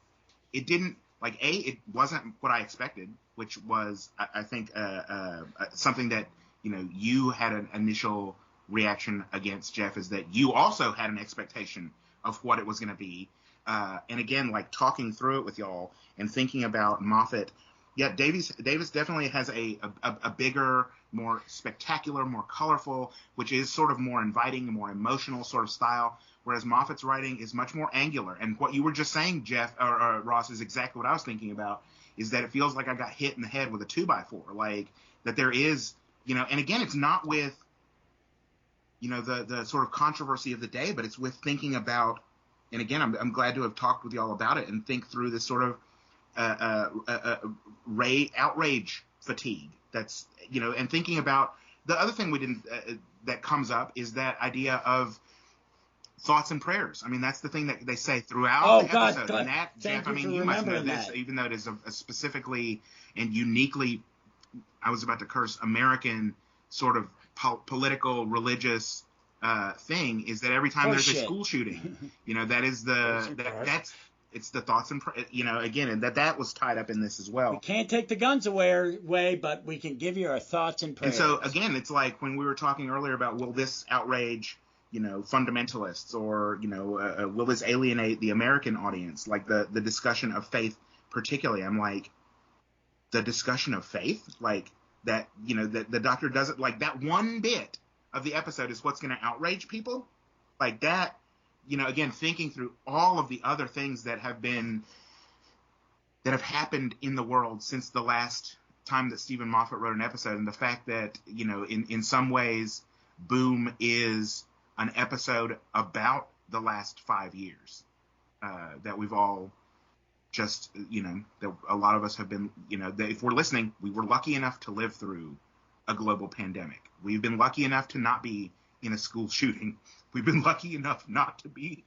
It didn't. Like, it wasn't what I expected, which was, I think, something that, you had an initial reaction against, Jeff, is that you also had an expectation of what it was going to be. And again, like, talking through it with y'all and thinking about Moffat, Davis definitely has a bigger, more spectacular, more colorful, which is sort of more inviting, more emotional sort of style. Whereas Moffat's writing is much more angular. And what you were just saying, Jeff, or Ross, is exactly what I was thinking about, is that it feels like I got hit in the head with a 2x4. Like, that there is, and again, it's not with, the sort of controversy of the day, but it's with thinking about, and again, I'm glad to have talked with y'all about it and think through this sort of outrage fatigue. That's, and thinking about the other thing we didn't, that comes up is that idea of thoughts and prayers. I mean, that's the thing that they say throughout the episode. God. And that, Jeff, I mean, you must know this, even though it is a specifically and uniquely, I was about to curse, American sort of political, religious thing, is that every time there's a school shooting, that is It's the thoughts and again, and that was tied up in this as well. We can't take the guns away, but we can give you our thoughts and prayers. And so again, it's like when we were talking earlier about, will this outrage fundamentalists, or will this alienate the American audience? Like the discussion of faith, particularly. I'm like, the discussion of faith, like that, that the doctor doesn't, like that one bit of the episode is what's going to outrage people, like that. Again, thinking through all of the other things that have happened in the world since the last time that Steven Moffat wrote an episode, and the fact that, in some ways, Boom is an episode about the last 5 years, that we've all just, that a lot of us have been, that if we're listening, we were lucky enough to live through a global pandemic. We've been lucky enough to not be in a school shooting. We've been lucky enough not to be,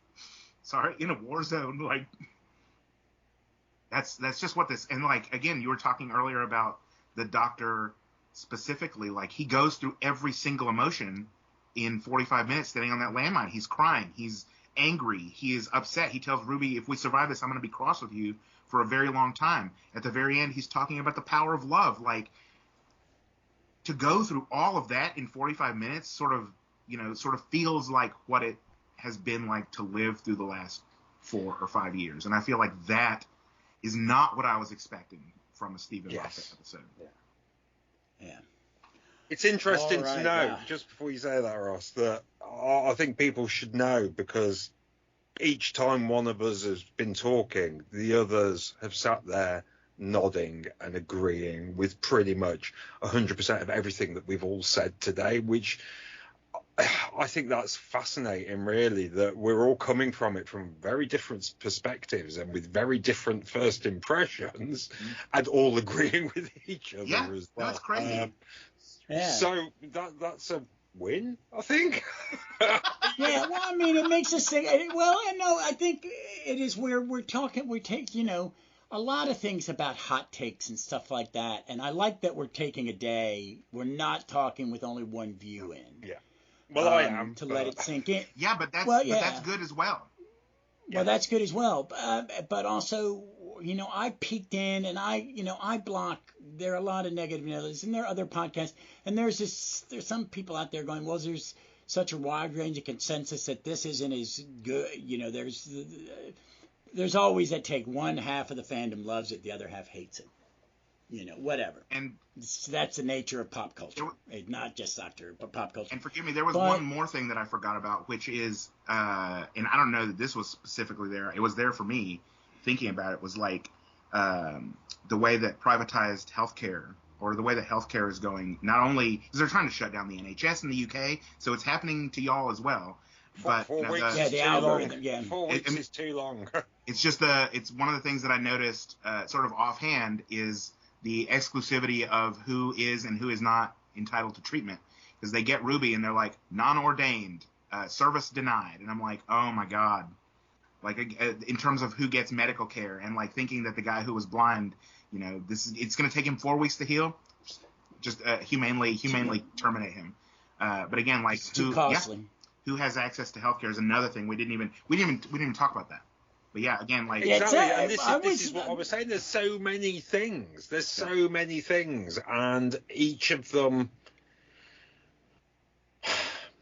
in a war zone. Like, that's just what this, and like, again, you were talking earlier about the doctor specifically, like he goes through every single emotion in 45 minutes standing on that landmine. He's crying. He's angry. He is upset. He tells Ruby, if we survive this, I'm going to be cross with you for a very long time. At the very end, he's talking about the power of love. Like, to go through all of that in 45 minutes sort of feels like what it has been like to live through the last 4 or 5 years. And I feel like that is not what I was expecting from a Steven Moffat episode. Yeah. It's interesting to know, just before you say that, Ross, that I think people should know, because each time one of us has been talking, the others have sat there nodding and agreeing with pretty much 100% of everything that we've all said today, which I think that's fascinating, really, that we're all coming from it from very different perspectives and with very different first impressions, and all agreeing with each other as well. That's crazy. So that's a win, I think. Yeah, well, I mean, it makes us think. Well, no, I think it is where we take, a lot of things about hot takes and stuff like that, and I like that we're taking a day. We're not talking with only one view in. Yeah. Well, I am. To let it sink in. Yeah, but that's good as well. Well, that's good as well. But also, I peeked in and I block. There are a lot of negative news, and there are other podcasts, and there's some people out there going, well, there's such a wide range of consensus that this isn't as good. There's always that take. One half of the fandom loves it, the other half hates it. Whatever. And that's the nature of pop culture. Not just Doctor, but pop culture. And forgive me, there was one more thing that I forgot about, which is, and I don't know that this was specifically there. It was there for me. Thinking about it was like the way that privatized healthcare, or the way that healthcare is going. Not only because they're trying to shut down the NHS in the UK, so it's happening to y'all as well. But 4 weeks the algorithm. Yeah, 4 weeks is too long. It's just it's one of the things that I noticed, sort of offhand, is the exclusivity of who is and who is not entitled to treatment, because they get Ruby and they're like non-ordained, service denied, and I'm like, oh my god, like in terms of who gets medical care, and like thinking that the guy who was blind, it's going to take him 4 weeks to heal, just humanely terminate him. But again, like who has access to healthcare is another thing we didn't even talk about that. But yeah, again, like exactly, and this is what I was saying. There's so many things. And each of them,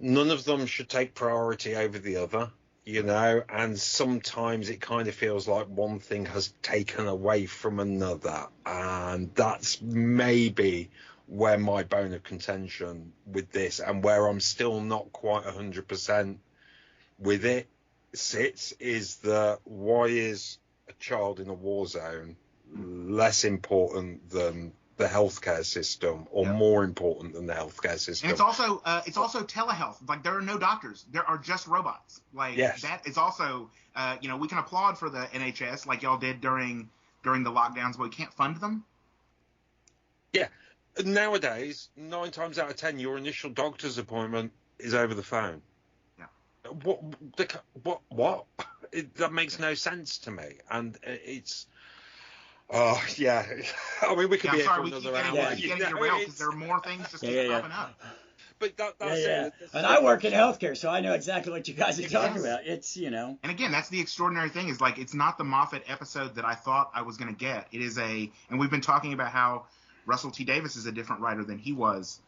none of them should take priority over the other. And sometimes it kind of feels like one thing has taken away from another, and that's maybe where my bone of contention with this, and where I'm still not quite 100% with it, sits, is that why is a child in a war zone less important than the healthcare system, or more important than the healthcare system? And it's also telehealth. Like, there are no doctors, there are just robots. Like, that is also we can applaud for the NHS like y'all did during the lockdowns, but we can't fund them. Yeah, nowadays 9 times out of 10 your initial doctor's appointment is over the phone. What? That makes no sense to me, and it's. Oh yeah, I mean we could be here for another hour. Getting derailed because there are more things just keep popping up. But that's Yeah. it. And I work in healthcare, so I know exactly what you guys are talking about. It's, And again, that's the extraordinary thing is like it's not the Moffat episode that I thought I was going to get. It is and we've been talking about how Russell T. Davies is a different writer than he was,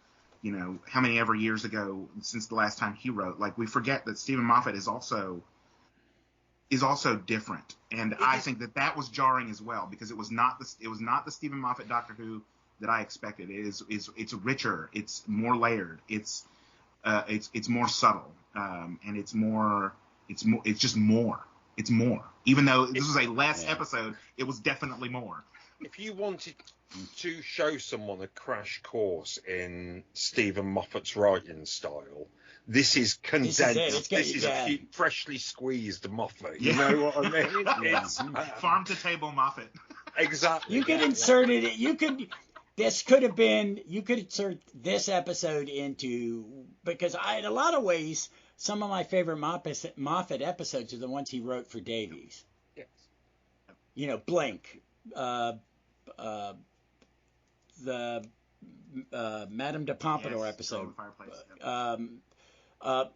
how many ever years ago since the last time he wrote. Like we forget that Steven Moffat is also different, and I think that was jarring as well because it was not the Steven Moffat Doctor Who that I expected. It's richer, it's more layered, it's more subtle, and it's more. Even though this was a less episode, it was definitely more. If you wanted to show someone a crash course in Steven Moffat's writing style, this is condensed. This is a freshly squeezed Moffat. You know what I mean? It's farm to table Moffat. Exactly. You could insert it. You could insert this episode into, because in a lot of ways, some of my favorite Moffat episodes are the ones he wrote for Davies. Yes. Blink, the Madame de Pompadour episode,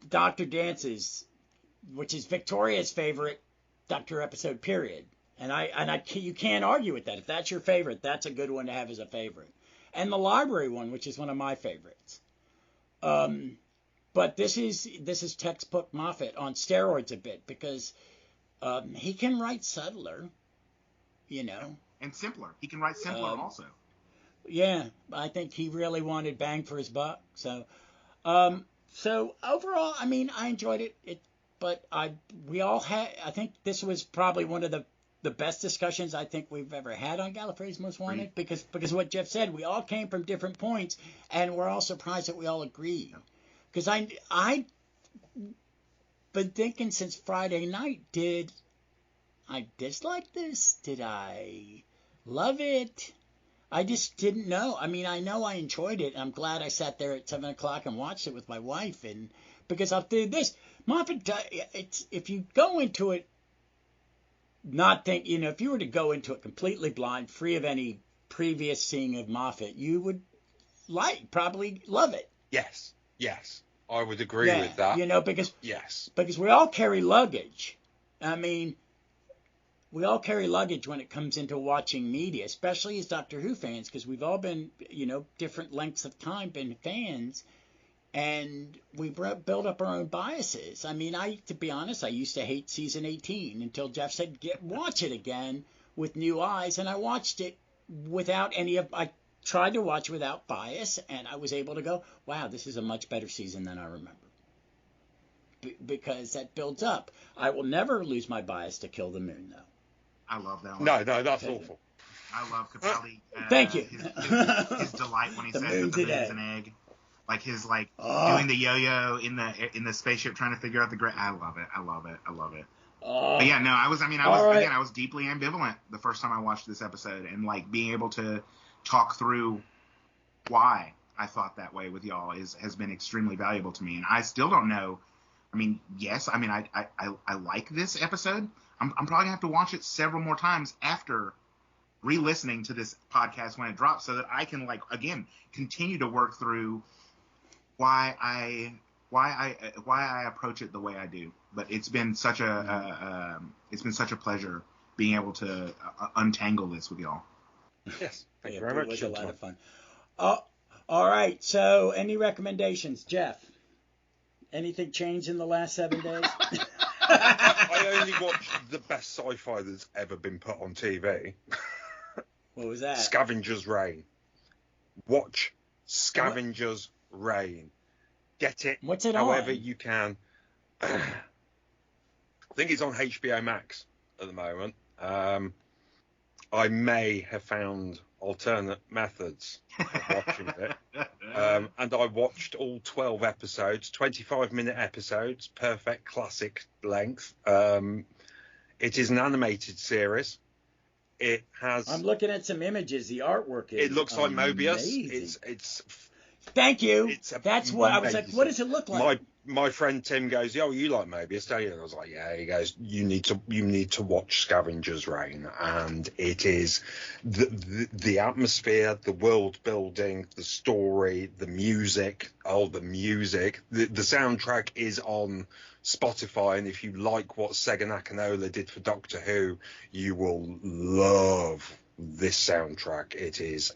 Dr. Dance's, which is Victoria's favorite Doctor episode, period. And you can't argue with that. If that's your favorite, that's a good one to have as a favorite. And the library one, which is one of my favorites. But this is textbook Moffat on steroids a bit because he can write subtler, and simpler. He can write simpler also. Yeah, I think he really wanted bang for his buck. So overall, I mean, I enjoyed it. I think this was probably one of the best discussions I think we've ever had on Gallifrey's Most Wanted because what Jeff said, we all came from different points, and we're all surprised that we all agree. Because I been thinking since Friday night, did I dislike this? Did I love it? I just didn't know. I mean, I know I enjoyed it. I'm glad I sat there at 7 o'clock and watched it with my wife. And because I'll do this, Moffat, if you go into it not think, if you were to go into it completely blind, free of any previous seeing of Moffat, you would probably love it. Yes, I would agree with that. Because we all carry luggage. I mean, we all carry luggage when it comes into watching media, especially as Doctor Who fans, because we've all been, different lengths of time been fans, and we build up our own biases. I mean, to be honest, I used to hate season 18 until Jeff said, watch it again with new eyes, and I watched it without I tried to watch without bias, and I was able to go, wow, this is a much better season than I remember. Because that builds up. I will never lose my bias to Kill the Moon, though. I love that one. No, that's awful. I love Capaldi. Thank you. His delight when he says that the moon's an egg. Like his doing the yo-yo in the spaceship trying to figure out the I love it. But yeah, no, I was deeply ambivalent the first time I watched this episode, and being able to talk through why I thought that way with y'all has been extremely valuable to me, and I still don't know. I mean, yes, I like this episode. I'm probably gonna have to watch it several more times after re-listening to this podcast when it drops, so that I can again continue to work through why I approach it the way I do. But it's been such a pleasure being able to untangle this with y'all. Yes, thank you very much. It was a lot of fun. All right, so any recommendations, Jeff? Anything changed in the last 7 days? I only watched the best sci-fi that's ever been put on TV. What was that? Scavenger's Reign. Watch Scavenger's Reign. Get it. What's it however on? You can. I think it's on HBO Max at the moment. I may have found alternate methods of watching it. And I watched all 12 episodes, 25-minute episodes, perfect classic length. It is an animated series. It has. I'm looking at some images. The artwork is. It looks like Mobius. amazing. It's. Thank you. That's what I was like. What does it look like? my friend Tim goes, "Yo, you like Mobius, don't you?" And I was like, "Yeah." He goes, "You need to watch Scavenger's Reign, and it is the atmosphere, the world building, the story, the music. Oh, the music! The soundtrack is on Spotify, and if you like what Sega Nakanola did for Doctor Who, you will love this soundtrack. It is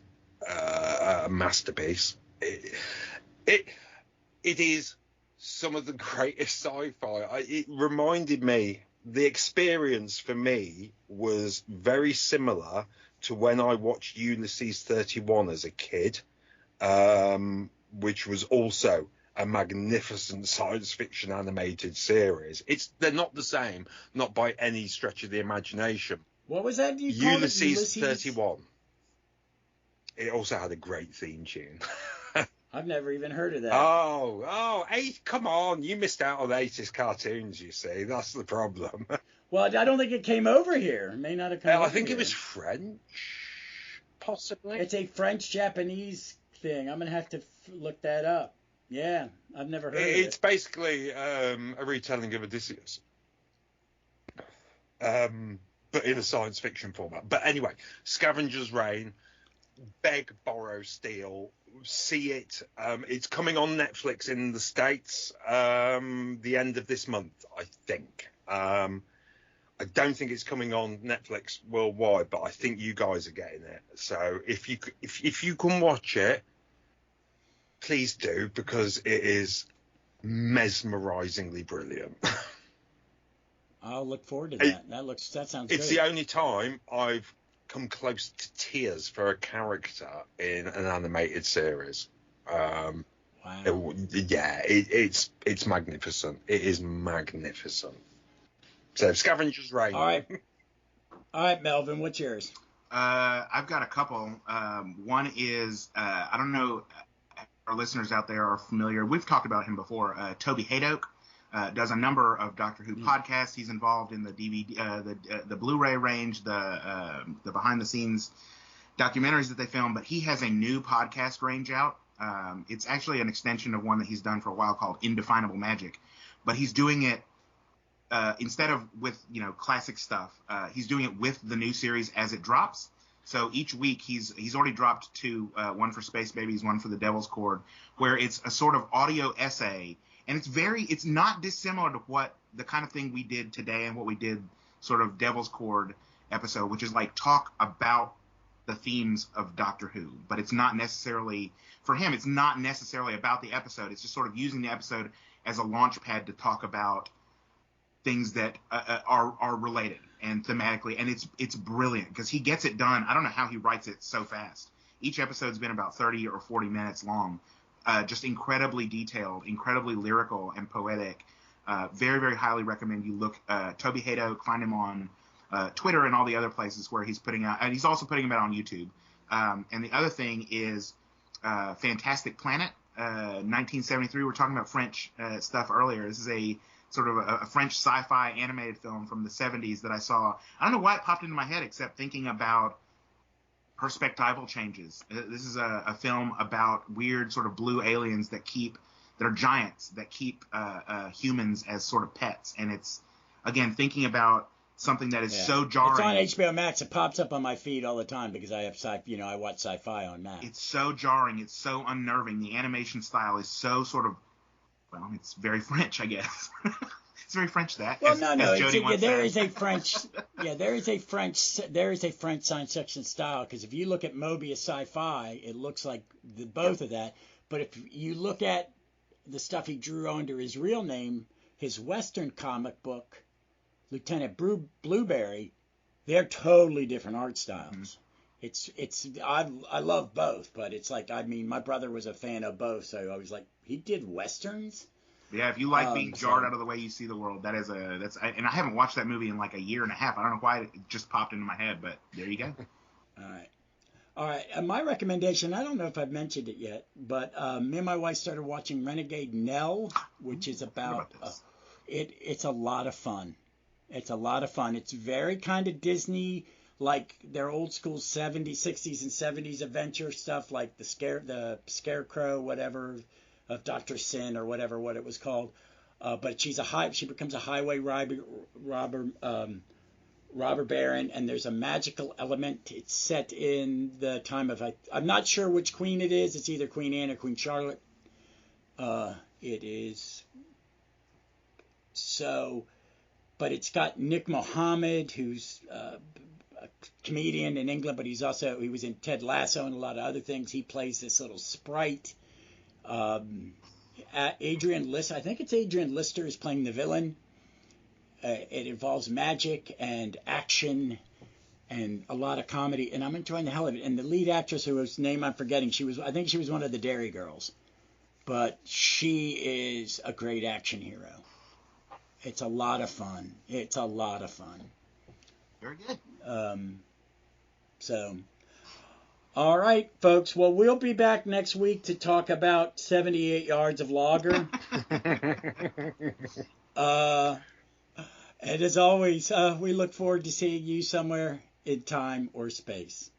a masterpiece. It is some of the greatest sci-fi. It reminded me, the experience for me was very similar to when I watched Ulysses 31 as a kid, which was also a magnificent science fiction animated series. They're not the same, not by any stretch of the imagination. What was that you called it? Ulysses 31. It also had a great theme tune. I've never even heard of that. Come on. You missed out on 80s cartoons, you see. That's the problem. Well, I don't think it came over here. It may not have come over I think here. it was French, possibly. It's a French-Japanese thing. I'm going to have to look that up. Yeah, I've never heard of it. It's basically a retelling of Odysseus. But in a science fiction format. But anyway, Scavenger's Reign, beg, borrow, steal, see it. It's coming on Netflix in the States the end of this month, I think. I don't think it's coming on Netflix worldwide, but I think you guys are getting it. So if you can watch it, please do, because it is mesmerizingly brilliant. I'll look forward to that. That sounds It's great. the only time I've come close to tears for a character in an animated series. Wow. It's magnificent. It is magnificent. So Scavenger's Reign. All right, Melvin, what's yours? I've got a couple. One is, I don't know, our listeners out there are familiar. We've talked about him before. Toby Hadoke does a number of Doctor Who podcasts. He's involved in the DVD, the Blu-ray range, the behind-the-scenes documentaries that they film. But he has a new podcast range out. It's actually an extension of one that he's done for a while called Indefinable Magic. But he's doing it instead of with classic stuff. He's doing it with the new series as it drops. So each week he's already dropped two, one for Space Babies, one for the Devil's Cord, where it's a sort of audio essay, and it's not dissimilar to what the kind of thing we did today and what we did sort of Devil's Cord episode, which is like talk about the themes of Doctor Who, but it's not necessarily, for him, it's not necessarily about the episode. It's just sort of using the episode as a launch pad to talk about things that are related and thematically, and it's brilliant because he gets it done. I don't know how he writes it so fast. Each episode's been about 30 or 40 minutes long, just incredibly detailed, incredibly lyrical and poetic. Very, very highly recommend you look. Toby Hadoke, find him on Twitter and all the other places where he's putting out, and he's also putting them out on YouTube. And the other thing is Fantastic Planet, 1973. We were talking about French stuff earlier. This is a sort of a French sci-fi animated film from the 70s that I saw. I don't know why it popped into my head except thinking about perspectival changes. This is a film about weird sort of blue aliens that are giants, that keep humans as sort of pets. And it's, again, thinking about something that is so jarring. It's on HBO Max. It pops up on my feed all the time because I have I watch sci-fi on that. It's so jarring. It's so unnerving. The animation style is so sort of, well, it's very French, I guess. It's very French that. Well, there is a French science fiction style, because if you look at Mobius sci-fi, it looks like both of that. But if you look at the stuff he drew under his real name, his Western comic book, Lieutenant Blueberry, they're totally different art styles. Mm-hmm. I love both, but it's like, I mean, my brother was a fan of both, so I was like, he did Westerns? Yeah, if you like being jarred out of the way you see the world, and I haven't watched that movie in like a year and a half. I don't know why it just popped into my head, but there you go. All right. My recommendation, I don't know if I've mentioned it yet, but me and my wife started watching Renegade Nell, which is about it's a lot of fun. It's a lot of fun. It's very kind of Disney, like their old school 70s, 60s, and 70s adventure stuff, like the Scarecrow, whatever. of Dr. Sin or what it was called. But she becomes a highway robber baron, and there's a magical element. It's set in the time of, I'm not sure which queen it is. It's either Queen Anne or Queen Charlotte. It is so, but it's got Nick Mohammed, who's a comedian in England, but he was in Ted Lasso and a lot of other things. He plays this little sprite. Adrian Lister, I think it's Adrian Lister, is playing the villain. It involves magic and action and a lot of comedy, and I'm enjoying the hell of it. And the lead actress, whose name I'm forgetting, I think she was one of the Dairy Girls, but she is a great action hero. It's a lot of fun. Very good. So, all right, folks. Well, we'll be back next week to talk about 78 Yards of Lager. And as always, we look forward to seeing you somewhere in time or space.